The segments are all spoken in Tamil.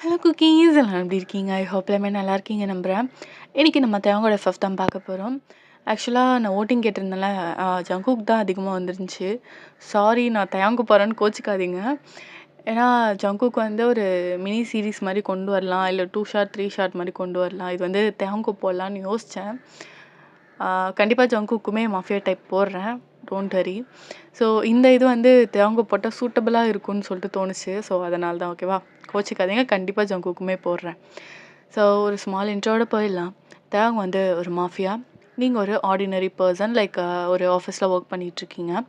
ஹலோ குக்கீஸ் எல்லாம் எப்படி இருக்கீங்க? ஐ ஹோப் எல்லாமே நல்லா இருக்கீங்க நம்புகிறேன். இன்றைக்கி நம்ம தேவங்கோட எஃப்எஃப் தான் பார்க்க போகிறோம். ஆக்சுவலாக நான் ஓட்டிங் கேட்டிருந்தேன்ல, ஜங்குக் தான் அதிகமாக வந்துருந்துச்சு. சாரி, நான் தயாங்கு போகிறேன்னு கோச்சிக்காதீங்க. ஏன்னா ஜங்குக் வந்து ஒரு மினி சீரீஸ் மாதிரி கொண்டு வரலாம், இல்லை 2 ஷார்ட் 3 ஷார்ட் மாதிரி கொண்டு வரலாம். இது வந்து தேங்கு போடலான்னு யோசித்தேன். கண்டிப்பாக ஜங்குக்குமே மாஃபியா டைப் போடுறேன், டோன்ட் வரி. ஸோ இந்த இது வந்து தேங்கு போட்டால் சூட்டபுளாக இருக்கும்னு சொல்லிட்டு தோணுச்சு. ஸோ அதனால தான், ஓகேவா? கோச்சிக்காதீங்க, கண்டிப்பாக ஜங்குக்குமே போடுறேன். ஸோ ஒரு ஸ்மால் இன்ட்ரோட போயிடலாம். தேவங்க வந்து ஒரு மாஃபியா, நீங்கள் ஒரு ஆர்டினரி பர்சன், லைக் ஒரு ஆஃபீஸில் ஒர்க் பண்ணிகிட்ருக்கீங்க.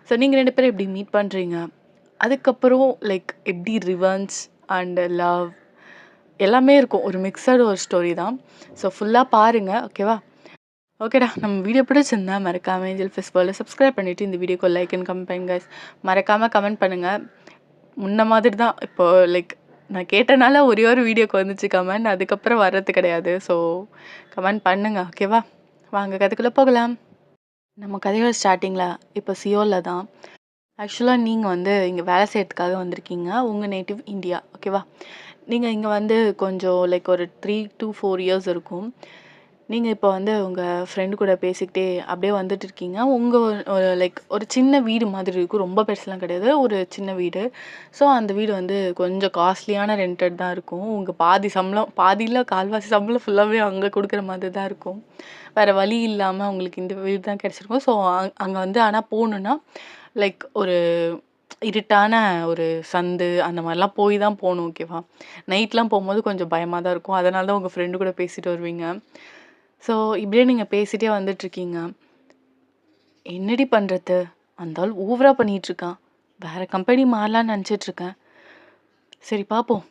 ஸோ நீங்கள் 2 பேரும் எப்படி மீட் பண்ணுறீங்க, அதுக்கப்புறம் லைக் எப்படி ரிவெஞ்ச் அண்ட் லவ் எல்லாமே இருக்கும். ஒரு மிக்சடு ஒரு ஸ்டோரி தான். ஸோ ஃபுல்லாக பாருங்கள், ஓகேவா? ஓகேடா, நம்ம வீடியோ பிடிச்சிருந்தா மறக்காமல் ஏஞ்சல் ஃபெஸ்டிவலில் சப்ஸ்கிரைப் பண்ணிவிட்டு இந்த வீடியோக்கு லைக் அண்ட் கமெண்ட் பண்ணுங்க guys. மறக்காமல் கமெண்ட் பண்ணுங்கள். முன்ன மாதிரி தான் இப்போது லைக் நான் கேட்டனால ஒரே ஒரு வீடியோக்கு வந்துச்சு கமெண்ட், அதுக்கப்புறம் வர்றது கிடையாது. ஸோ கமெண்ட் பண்ணுங்க, ஓகேவா? வாங்க கதைக்குள்ளே போகலாம். நம்ம கதையோட ஸ்டார்டிங்கில் இப்போ சியோலில் தான். ஆக்சுவலாக நீங்கள் வந்து இங்கே வேலை செய்கிறதுக்காக வந்திருக்கீங்க. உங்கள் நேட்டிவ் இந்தியா, ஓகேவா? நீங்கள் இங்கே வந்து கொஞ்சம் லைக் ஒரு 3 to 4 இயர்ஸ் இருக்கும். நீங்கள் இப்போ வந்து உங்கள் ஃப்ரெண்டு கூட பேசிக்கிட்டே அப்படியே வந்துட்டு இருக்கீங்க. உங்கள் லைக் ஒரு சின்ன வீடு மாதிரி இருக்கும், ரொம்ப பெருசுலாம் கிடையாது, ஒரு சின்ன வீடு. ஸோ அந்த வீடு வந்து கொஞ்சம் காஸ்ட்லியான ரெண்டட் தான் இருக்கும். உங்கள் பாதி சம்பளம், பாதியில் கால்வாசி சம்பளம் ஃபுல்லாகவே அங்கே கொடுக்குற மாதிரி தான் இருக்கும். வேறு வழி இல்லாமல் உங்களுக்கு இந்த வீடு தான் கிடச்சிருக்கும். ஸோ அங்கே வந்து ஆனால் போகணுன்னா லைக் ஒரு இருட்டான ஒரு சந்து அந்த மாதிரிலாம் போய் தான் போகணும், ஓகேவா? நைட்லாம் போகும்போது கொஞ்சம் பயமாக தான் இருக்கும். அதனால தான் உங்கள் ஃப்ரெண்டு கூட பேசிட்டு வருவீங்க. ஸோ இப்படியே நீங்கள் பேசிகிட்டே வந்துட்டுருக்கீங்க. என்னடி பண்ணுறது, அந்த ஆள் ஓவராக பண்ணிகிட்ருக்கான், வேறு கம்பெனி மாறலான்னு நினச்சிட்ருக்கேன். சரி பார்ப்போம்.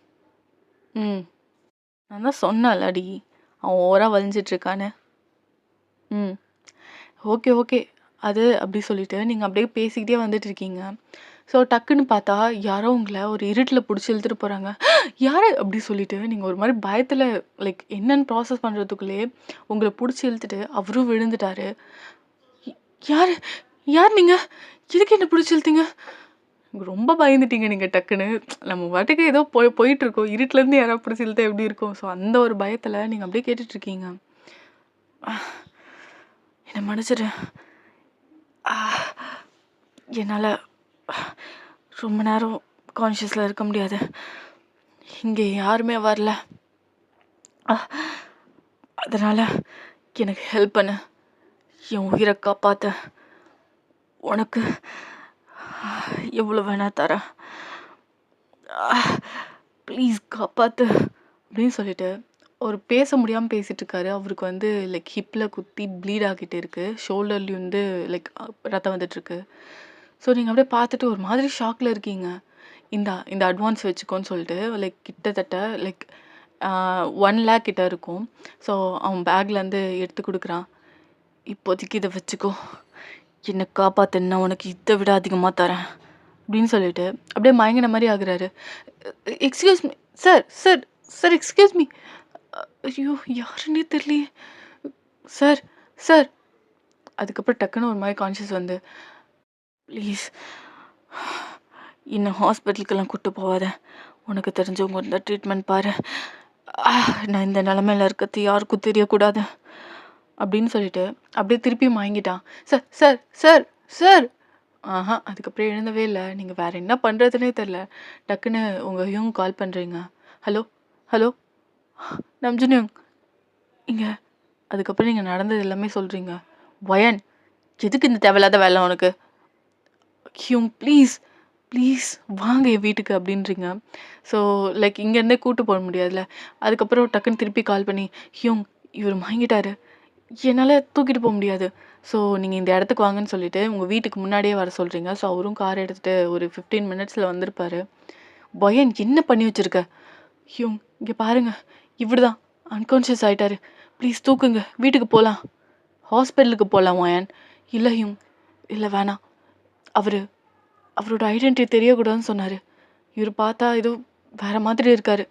நான் தான் சொன்னேன்லடி, அவன் ஓவராக வலிஞ்சிட்ருக்கான்னு. ஓகே ஓகே, அது அப்படி சொல்லிட்டு நீங்கள் அப்படியே பேசிக்கிட்டே வந்துட்டு இருக்கீங்க. ஸோ டக்குன்னு பார்த்தா யாரோ உங்களை ஒரு இருட்டில் பிடிச்சி இழுத்துட்டு போகிறாங்க. யார் அப்படி சொல்லிட்டு நீங்கள் ஒரு மாதிரி பயத்தில் லைக் என்னென்னு ப்ராசஸ் பண்ணுறதுக்குள்ளேயே உங்களை பிடிச்சி இழுத்துட்டு அவரும் விழுந்துட்டாரு. யார் யார் நீங்கள், எதுக்கு என்ன பிடிச்சி இழுத்தீங்க? ரொம்ப பயந்துட்டீங்க நீங்கள் டக்குன்னு. நம்ம வாட்டுக்கு ஏதோ போயிட்டுருக்கோம், இருட்டிலேருந்து யாராவது பிடிச்சி இழுத்தா எப்படி இருக்கும்? ஸோ அந்த ஒரு பயத்தில் நீங்கள் அப்படியே கேட்டுட்ருக்கீங்க. என்னை மன்னிச்சிடு, என்னால் ரொம்ப நேரம் கான்ஷியஸில் இருக்க முடியாது, இங்கே யாருமே வரல, அதனால் எனக்கு ஹெல்ப் பண்ணு, என் உயிரை காப்பாற்ற உனக்கு எவ்வளோ வேணா தரேன், ப்ளீஸ் காப்பாற்று அப்படின்னு சொல்லிட்டு ஒரு பேச முடியாமல் பேசிகிட்டு இருக்காரு. அவருக்கு வந்து லைக் ஹிப்பில் குத்தி ப்ளீட் ஆகிட்டு இருக்குது, ஷோல்டர்லேயும் வந்து லைக் ரத்தம் வந்துட்டுருக்கு. ஸோ நீங்கள் அப்படியே பார்த்துட்டு ஒரு மாதிரி ஷாக்கில் இருக்கீங்க. இந்த அட்வான்ஸ் வச்சுக்கோன்னு சொல்லிட்டு லைக் கிட்டத்தட்ட லைக் 1 lakh கிட்ட இருக்கும். ஸோ அவன் பேக்லேருந்து எடுத்து கொடுக்குறான். இப்போதைக்கு இதை வச்சுக்கோ, என்னை காப்பாற்றுன்னா உனக்கு இதை விட அதிகமாக தரேன் அப்படின்னு சொல்லிட்டு அப்படியே மயங்கின மாதிரி ஆகுறாரு. Excuse me sir, sir, sir, excuse me. ஐயோ யாருன்னே தெரியலையே சார், சார். அதுக்கப்புறம் டக்குன்னு ஒரு மாதிரி கான்ஷியஸ் வந்து, ப்ளீஸ் இன்னும் ஹாஸ்பிட்டலுக்கெல்லாம் கூப்பிட்டு போகாத, உனக்கு தெரிஞ்சவங்க இருந்தால் ட்ரீட்மெண்ட் பாரு, நான் இந்த நிலமையில இருக்கிறது யாருக்கும் தெரியக்கூடாது அப்படின்னு சொல்லிட்டு அப்படியே திருப்பி வாங்கிட்டான். Sir, sir, sir, sir. அதுக்கப்புறம் எழுந்தவே இல்லை. நீங்கள் வேறு என்ன பண்ணுறதுனே தெரில. டக்குன்னு உங்கள் ஹியூங் கால் பண்ணுறீங்க. ஹலோ, ஹலோ, நம்ஜுனியூங் இங்கே. அதுக்கப்புறம் நீங்கள் நடந்தது எல்லாமே சொல்கிறீங்க. வயன், எதுக்கு இந்த தேவையில்லாத வேலை உனக்கு? ஹியூங் ப்ளீஸ், ப்ளீஸ் வாங்க என் வீட்டுக்கு அப்படின்றீங்க. ஸோ லைக் இங்கேருந்தே கூட்டு போக முடியாதுல்ல. அதுக்கப்புறம் டக்குன்னு திருப்பி கால் பண்ணி, ஹியூங் இவர் வாங்கிட்டாரு, என்னால் தூக்கிட்டு போக முடியாது, ஸோ நீங்கள் இந்த இடத்துக்கு வாங்கன்னு சொல்லிவிட்டு உங்கள் வீட்டுக்கு முன்னாடியே வர சொல்கிறீங்க. ஸோ அவரும் கார் எடுத்துகிட்டு ஒரு 15 minutesல வந்திருப்பார். பயன் என்ன பண்ணி வச்சுருக்க? ஹியூங் இங்கே பாருங்கள், இப்படி தான் அன்கான்ஷியஸ் ஆகிட்டாரு, ப்ளீஸ் தூக்குங்க, வீட்டுக்கு போகலாம், ஹாஸ்பிட்டலுக்கு போகலாம் வயன். இல்லை ஹியூங், இல்லை வேணாம், அவரோட ஐடென்டிட்டி தெரியக்கூடாதுன்னு சொன்னார். இவர் பார்த்தா ஏதோ வேறு மாதிரி இருக்கார்,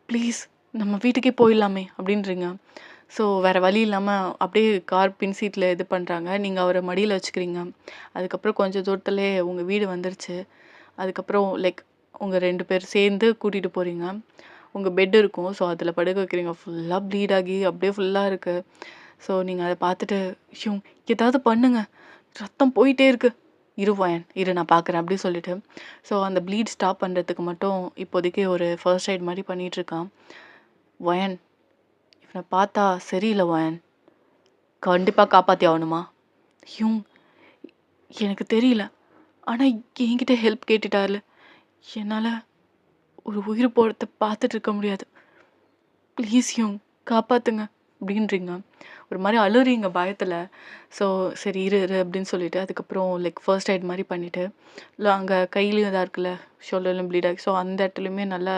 ப்ளீஸ் நம்ம வீட்டுக்கே போயிடலாமே அப்படின்றீங்க. ஸோ வேறு வழி இல்லாமல் அப்படியே கார் பின் சீட்டில் இது பண்ணுறாங்க. நீங்கள் அவரை மடியில் வச்சுக்கிறீங்க. அதுக்கப்புறம் கொஞ்சம் தூரத்துலேயே உங்கள் வீடு வந்துருச்சு. அதுக்கப்புறம் லைக் உங்கள் 2 பேர் சேர்ந்து கூட்டிகிட்டு போகிறீங்க. உங்கள் பெட் இருக்கும். ஸோ அதில் படுக்க வைக்கிறீங்க. ஃபுல்லாக ப்ளீட் ஆகி அப்படியே ஃபுல்லாக இருக்குது. ஸோ நீங்கள் அதை பார்த்துட்டு ஹியூங் ஏதாவது பண்ணுங்க, ரத்தம் போயிட்டே இருக்கு, இரு நான் பார்க்குறேன் அப்படி சொல்லிட்டு ஸோ அந்த ப்ளீட் ஸ்டாப் பண்ணுறதுக்கு மட்டும் இப்போதைக்கு ஒரு ஃபர்ஸ்ட் எய்ட் மாதிரி பண்ணிகிட்ருக்கான். வயன் இவனை பார்த்தா சரியில்லை வயன், கண்டிப்பாக காப்பாற்றி ஆகணுமா? ஹியூங் எனக்கு தெரியல, ஆனால் என்கிட்ட ஹெல்ப் கேட்டுட்டார்ல, என்னால் ஒரு உயிர் போகிறத பார்த்துட்டு இருக்க முடியாது, ப்ளீஸ் ஹியூங் காப்பாற்றுங்க அப்படின்றீங்க. ஒரு மாதிரி அழுறீங்க பயத்தில். ஸோ சரி இரு அப்படின்னு சொல்லிட்டு அதுக்கப்புறம் லைக் ஃபர்ஸ்ட் எய்ட் மாதிரி பண்ணிவிட்டு இல்லை அங்கே கையிலையும் இதாக இருக்குல்ல, ஷோல்டர்லையும் ப்ளீட் ஆகி, ஸோ அந்த இடத்துலையுமே நல்லா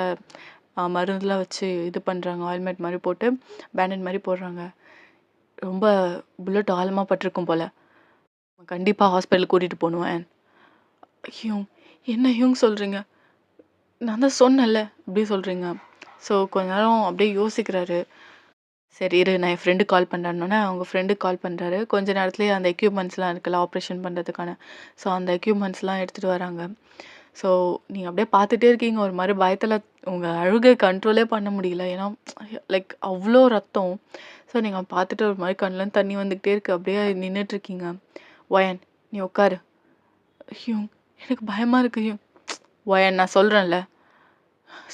மருந்துலாம் வச்சு இது பண்ணுறாங்க, ஆயில்மெண்ட் மாதிரி போட்டு பேண்டேட் மாதிரி போடுறாங்க. ரொம்ப புல்லட் ஆழமாக பட்டிருக்கும் போல், கண்டிப்பாக ஹாஸ்பிட்டல் கூட்டிகிட்டு போகணும். ஹியூங் என்ன ஹியூங் சொல்கிறீங்க, நான் தான் சொன்னேன்ல அப்படி சொல்கிறீங்க. ஸோ கொஞ்ச நேரம் அப்படியே யோசிக்கிறாரு. சரி இரு நான் என் ஃப்ரெண்டுக்கு கால் பண்ணுறேன்னொன்னே அவங்க ஃப்ரெண்டுக்கு கால் பண்ணுறாரு. கொஞ்ச நேரத்துலேயே அந்த எக்யூப்மெண்ட்ஸ்லாம் இருக்குல்ல ஆப்ரேஷன் பண்ணுறதுக்கான, ஸோ அந்த எக்யூப்மெண்ட்ஸ்லாம் எடுத்துகிட்டு வராங்க. ஸோ நீங்கள் அப்படியே பார்த்துட்டே இருக்கீங்க, ஒரு மாதிரி பயத்தில் உங்கள் அழுகை கண்ட்ரோலே பண்ண முடியல. ஏன்னா லைக் அவ்வளோ ரத்தம். ஸோ நீங்கள் பார்த்துட்டு ஒரு மாதிரி கண்ணில் தண்ணி வந்துக்கிட்டே இருக்குது, அப்படியே நின்றுட்டுருக்கீங்க. வயன் நீ உட்காரு. ஹியூங் எனக்கு பயமாக இருக்குது ஹியூங். வயன் நான் சொல்கிறேன்ல,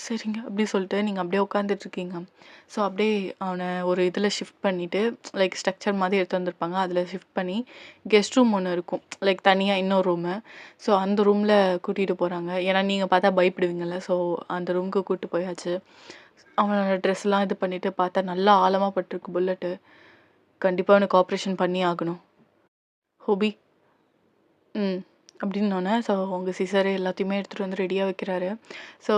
சரிங்க அப்படி சொல்லிட்டு நீங்கள் அப்படியே உட்காந்துட்ருக்கீங்க. ஸோ அப்படியே அவனை ஒரு இதில் ஷிஃப்ட் பண்ணிவிட்டு லைக் ஸ்ட்ரக்சர் மாதிரி எடுத்து வந்திருப்பாங்க, அதில் ஷிஃப்ட் பண்ணி கெஸ்ட் ரூம் ஒன்று இருக்கும் லைக் தனியாக இன்னொரு ரூமு. ஸோ அந்த ரூமில் கூட்டிகிட்டு போகிறாங்க. ஏன்னா நீங்கள் பார்த்தா பயப்படுவீங்கள்ல, ஸோ அந்த ரூமுக்கு கூப்பிட்டு போயாச்சு. அவனோட ட்ரெஸ்லாம் இது பண்ணிவிட்டு பார்த்தா நல்லா ஆழமாக பட்டிருக்கு புல்லட்டு. கண்டிப்பாக அவனுக்கு ஆப்ரேஷன் பண்ணி ஆகணும். ஹோபி அப்படின்னோடனே ஸோ அவங்க சிசரு எல்லாத்தையுமே எடுத்துகிட்டு வந்து ரெடியாக வைக்கிறாரு. ஸோ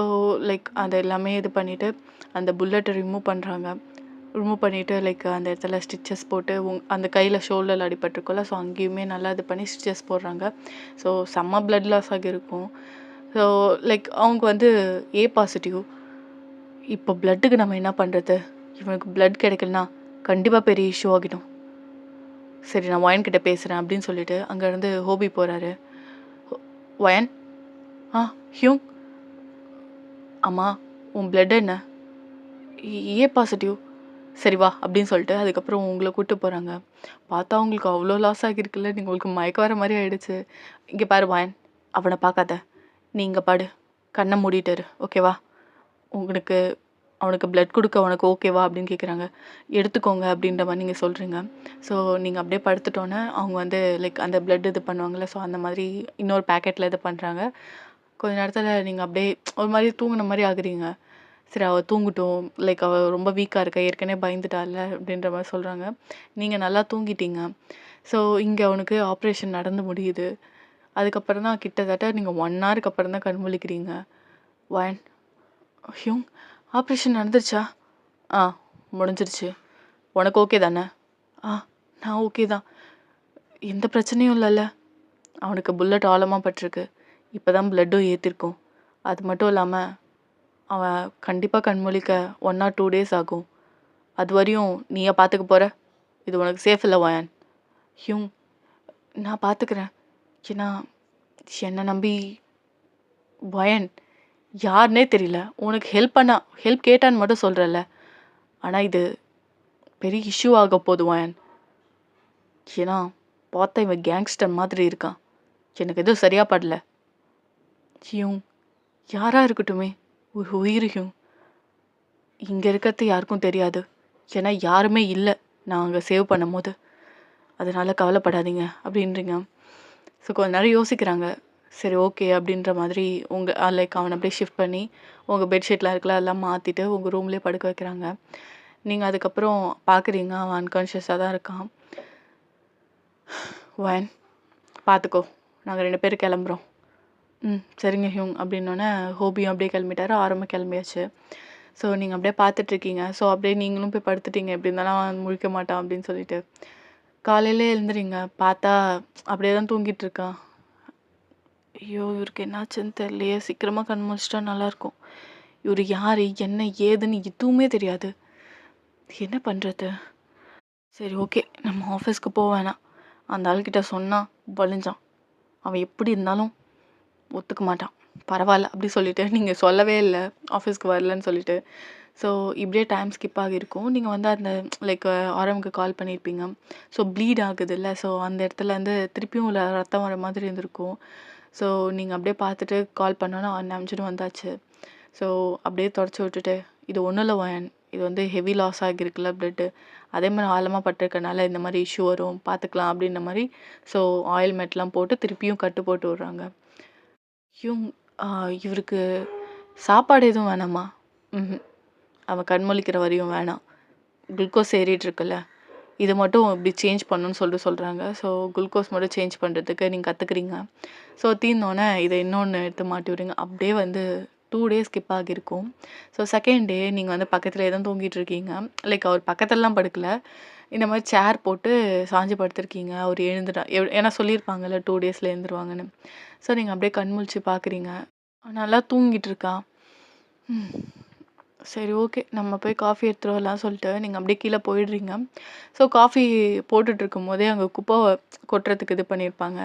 லைக் அதை எல்லாமே இது பண்ணிவிட்டு அந்த புல்லட்டை ரிமூவ் பண்ணுறாங்க. ரிமூவ் பண்ணிவிட்டு லைக் அந்த இடத்துல ஸ்டிச்சஸ் போட்டு அந்த கையில் ஷோல்டரில் அடிபட்டிருக்கும்ல, ஸோ அங்கேயுமே நல்லா இது பண்ணி ஸ்டிச்சஸ் போடுறாங்க. ஸோ செம்ம பிளட் லாஸ் ஆகியிருக்கும். ஸோ லைக் அவங்க வந்து ஏ பாசிட்டிவ். இப்போ பிளட்டுக்கு நம்ம என்ன பண்ணுறது, இவனுக்கு பிளட் கிடைக்கலனா கண்டிப்பாக பெரிய இஷ்யூ ஆகிடும். சரி நான் வயன்கிட்ட பேசுகிறேன் அப்படின்னு சொல்லிட்டு அங்கேருந்து ஹோபி போகிறாரு. வயன் ஹியூங் அம்மா உன் பிளட் என்ன? A positive. சரி வா அப்படின்னு சொல்லிட்டு அதுக்கப்புறம் உங்களை கூப்பிட்டு போகிறாங்க. பார்த்தா உங்களுக்கு அவ்வளோ லாஸ் ஆகியிருக்குல்ல, நீங்கள் உங்களுக்கு மயக்க வர மாதிரி ஆகிடுச்சு. இங்கே பாரு வயன், அவனை பார்க்காத, நீ இங்கே பாடு, கண்ணை மூடிட்டாரு ஓகேவா? உங்களுக்கு அவனுக்கு பிளட் கொடுக்க உனக்கு ஓகேவா அப்படின்னு கேட்குறாங்க. எடுத்துக்கோங்க அப்படின்ற மாதிரி நீங்கள் சொல்கிறீங்க. ஸோ நீங்கள் அப்படியே படுத்துட்டோன்னே அவங்க வந்து லைக் அந்த பிளட் இது பண்ணுவாங்கள்ல, ஸோ அந்த மாதிரி இன்னொரு பேக்கெட்டில் இது பண்ணுறாங்க. கொஞ்ச நேரத்தில் நீங்கள் அப்படியே ஒரு மாதிரி தூங்கின மாதிரி ஆகுறீங்க. சரி அவள் தூங்கட்டும், லைக் அவள் ரொம்ப வீக்காக இருக்கா, ஏற்கனவே பயந்துட்டால அப்படின்ற மாதிரி சொல்கிறாங்க. நீங்கள் நல்லா தூங்கிட்டீங்க. ஸோ இங்கே அவனுக்கு ஆப்ரேஷன் நடந்து முடியுது. அதுக்கப்புறம் தான் கிட்டத்தட்ட நீங்கள் 1 ஹவருக்கு அப்புறம் தான் கண் முழிக்கிறீங்க. வயன் ஹியூங் ஆப்ரேஷன் நடந்துருச்சா? முடிஞ்சிருச்சு. உனக்கு ஓகே தானே? நான் ஓகே தான், எந்த பிரச்சனையும் இல்லைல்ல? அவனுக்கு புல்லட் ஆழமாக பட்டிருக்கு, இப்போ தான் பிளட்டும் ஏற்றிருக்கும். அது மட்டும் இல்லாமல் அவன் கண்டிப்பாக கண்மொழிக்க 1 or 2 days ஆகும். அது வரையும் நீயே பார்த்துக்க போகிற, இது உனக்கு சேஃப் இல்லை வயன். ஹியூங் நான் பார்த்துக்கிறேன், ஏன்னா என்னை நம்பி. வயன் யாருனே தெரியல, உனக்கு ஹெல்ப் கேட்டான்னு மட்டும் சொல்கிறல்ல, ஆனால் இது பெரிய இஷ்யூ ஆக போகுது வயன். ஏன்னா பார்த்தா இவன் கேங்ஸ்டர் மாதிரி இருக்கான், எனக்கு எதுவும் சரியாக படல. ஹியூங் யாராக இருக்கட்டுமே ஒரு உயிர் ஹியூங், இங்கே இருக்கிறது யாருக்கும் தெரியாது, ஏன்னா யாருமே இல்லை நான் அங்கே சேவ் பண்ணும் போது, அதனால் கவலைப்படாதீங்க அப்படின்றீங்க. ஸோ கொஞ்ச நேரம் யோசிக்கிறாங்க. சரி ஓகே அப்படின்ற மாதிரி லைக் அவனை அப்படியே ஷிஃப்ட் பண்ணி உங்கள் பெட்ஷீட்லாம் இருக்குல்ல அதெல்லாம் மாற்றிட்டு உங்கள் ரூம்லேயே படுக்க வைக்கிறாங்க. நீங்கள் அதுக்கப்புறம் பார்க்குறீங்க அவன் அன்கான்ஷியஸாக தான் இருக்கான். வயன் பார்த்துக்கோ, நாங்கள் 2 பேரும் கிளம்புறோம். சரிங்க ஹியூங் அப்படின்னோடனே ஹோபியும் அப்படியே கிளம்பிட்டாரு, ஆரம்ப கிளம்பியாச்சு. ஸோ நீங்கள் அப்படியே பார்த்துட்ருக்கீங்க. ஸோ அப்படியே நீங்களும் போய் படுத்துட்டீங்க, எப்படி இருந்தாலும் அவன் முழிக்க மாட்டான் அப்படின்னு சொல்லிட்டு. காலையிலே எழுந்துறீங்க, பார்த்தா அப்படியே தான் தூங்கிட்டு இருக்கான். ஐயோ இவருக்கு என்னாச்சுன்னு தெரியலையே, சீக்கிரமாக கண் முழிச்சிட்டா நல்லாயிருக்கும். இவர் யார் என்ன ஏதுன்னு எதுவுமே தெரியாது, என்ன பண்ணுறது? சரி ஓகே நம்ம ஆஃபீஸ்க்கு போக வேணாம், அந்த ஆள்கிட்ட சொன்னால் வலிஞ்சான், அவன் எப்படி இருந்தாலும் ஒத்துக்க மாட்டான். பரவாயில்ல அப்படி சொல்லிட்டு நீங்கள் சொல்லவே இல்லை ஆஃபீஸ்க்கு வரலன்னு சொல்லிட்டு. ஸோ இப்படியே டைம் ஸ்கிப் ஆகியிருக்கும். நீங்கள் வந்து அந்த லைக் ஆர்எம்க்கு கால் பண்ணியிருப்பீங்க. ஸோ ப்ளீட் ஆகுதுல்ல, ஸோ அந்த இடத்துலேருந்து திருப்பியும் ரத்தம் வர மாதிரி இருந்திருக்கும். ஸோ நீங்கள் அப்படியே பார்த்துட்டு கால் பண்ணோன்னா நினச்சிட்டு வந்தாச்சு. ஸோ அப்படியே தொடச்சி விட்டுட்டு, இது ஒன்றும் இல்லை ஒயன், இது வந்து ஹெவி லாஸ் ஆகியிருக்குல்ல பிளட்டு, அதே மாதிரி ஆழமாக பட்டிருக்கனால இந்த மாதிரி இஷ்யூ வரும், பார்த்துக்கலாம் அப்படின்ற மாதிரி. ஸோ ஆயில்மெண்ட்லாம் போட்டு திருப்பியும் கட்டு போட்டு விட்றாங்க. இவருக்கு சாப்பாடு எதுவும் வேணாமா? அவன் கண்மொழிக்கிற வரையும் வேணாம். குளுக்கோஸ் ஏறிட்டு இருக்குல்ல, இது மட்டும் இப்படி சேஞ்ச் பண்ணணும்னு சொல்கிறாங்க. ஸோ குளுக்கோஸ் மட்டும் சேஞ்ச் பண்ணுறதுக்கு நீங்கள் கற்றுக்குறீங்க. ஸோ தீர்ந்தோன்னே இதை இன்னொன்று எடுத்து மாட்டி விடுங்க. அப்படியே வந்து 2 டேஸ் ஸ்கிப் ஆகியிருக்கும். ஸோ செகண்ட் டே நீங்கள் வந்து பக்கத்துலேயே தான் தூங்கிட்டு இருக்கீங்க. லைக் அவர் பக்கத்துலலாம் படுக்கல, இந்த மாதிரி சேர் போட்டு சாஞ்சு படுத்திருக்கீங்க. அவர் ஏன்னா சொல்லியிருப்பாங்கல்ல 2 டேஸில் எழுந்துருவாங்கன்னு. ஸோ நீங்கள் அப்படியே கண் முழிச்சு பார்க்குறீங்க, நல்லா தூங்கிட்டு இருக்கான். சரி ஓகே, நம்ம போய் காஃபி எடுத்துகிட்டு வரலாம் சொல்லிட்டு நீங்கள் அப்படியே கீழே போயிடுறீங்க. ஸோ காஃபி போட்டுட்ருக்கும் போதே அங்கே குப்பை கொட்டுறதுக்கு இது பண்ணியிருப்பாங்க.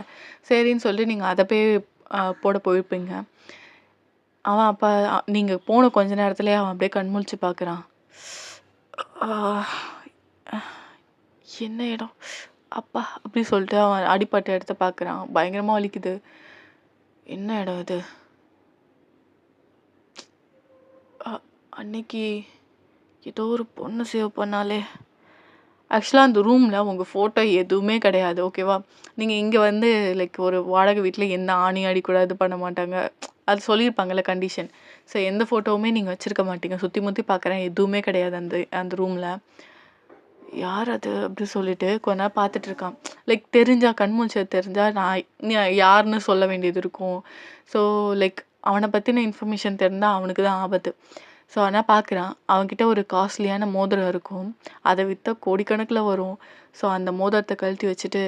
சரின்னு சொல்லிட்டு நீங்கள் அதை போய் போட போயிருப்பீங்க. அவன் அப்போ நீங்கள் போன கொஞ்ச நேரத்துலேயே அவன் அப்படியே கண் முழிச்சு பார்க்குறான். என்ன இடம் அப்பா அப்படி சொல்லிட்டு அவன் அடிப்பட்ட இடத்த பார்க்குறான். பயங்கரமாக வலிக்குது. என்ன இடம் இது? அன்னைக்கு ஏதோ ஒரு பொண்ணு சேவ் பண்ணாலே. ஆக்சுவலாக அந்த ரூமில் உங்கள் ஃபோட்டோ எதுவுமே கிடையாது, ஓகேவா? நீங்கள் இங்கே வந்து லைக் ஒரு வாடகை வீட்டில் எந்த ஆணி அடிக்கூடாது, இது பண்ண மாட்டாங்க, அது சொல்லியிருப்பாங்கல்ல கண்டிஷன். ஸோ எந்த ஃபோட்டோவுமே நீங்கள் வச்சுருக்க மாட்டீங்க. சுற்றி முற்றி பார்க்குறேன், எதுவுமே கிடையாது அந்த அந்த ரூமில். யார் அது அப்படி சொல்லிட்டு கொஞ்ச நேரம் பார்த்துட்ருக்கான். லைக் தெரிஞ்சால் கண்மூச்சை தெரிஞ்சால் நான் யாருன்னு சொல்ல வேண்டியது இருக்கும். ஸோ லைக் அவனை பற்றின இன்ஃபர்மேஷன் தெரிந்தால் அவனுக்கு தான் ஆபத்து. ஸோ ஆனால் பார்க்குறான், அவன்கிட்ட ஒரு காஸ்ட்லியான மோதிரம் இருக்கும், அதை விற்றா கோடிக்கணக்கில் வரும். ஸோ அந்த மோதிரத்தை கழட்டி வச்சுட்டு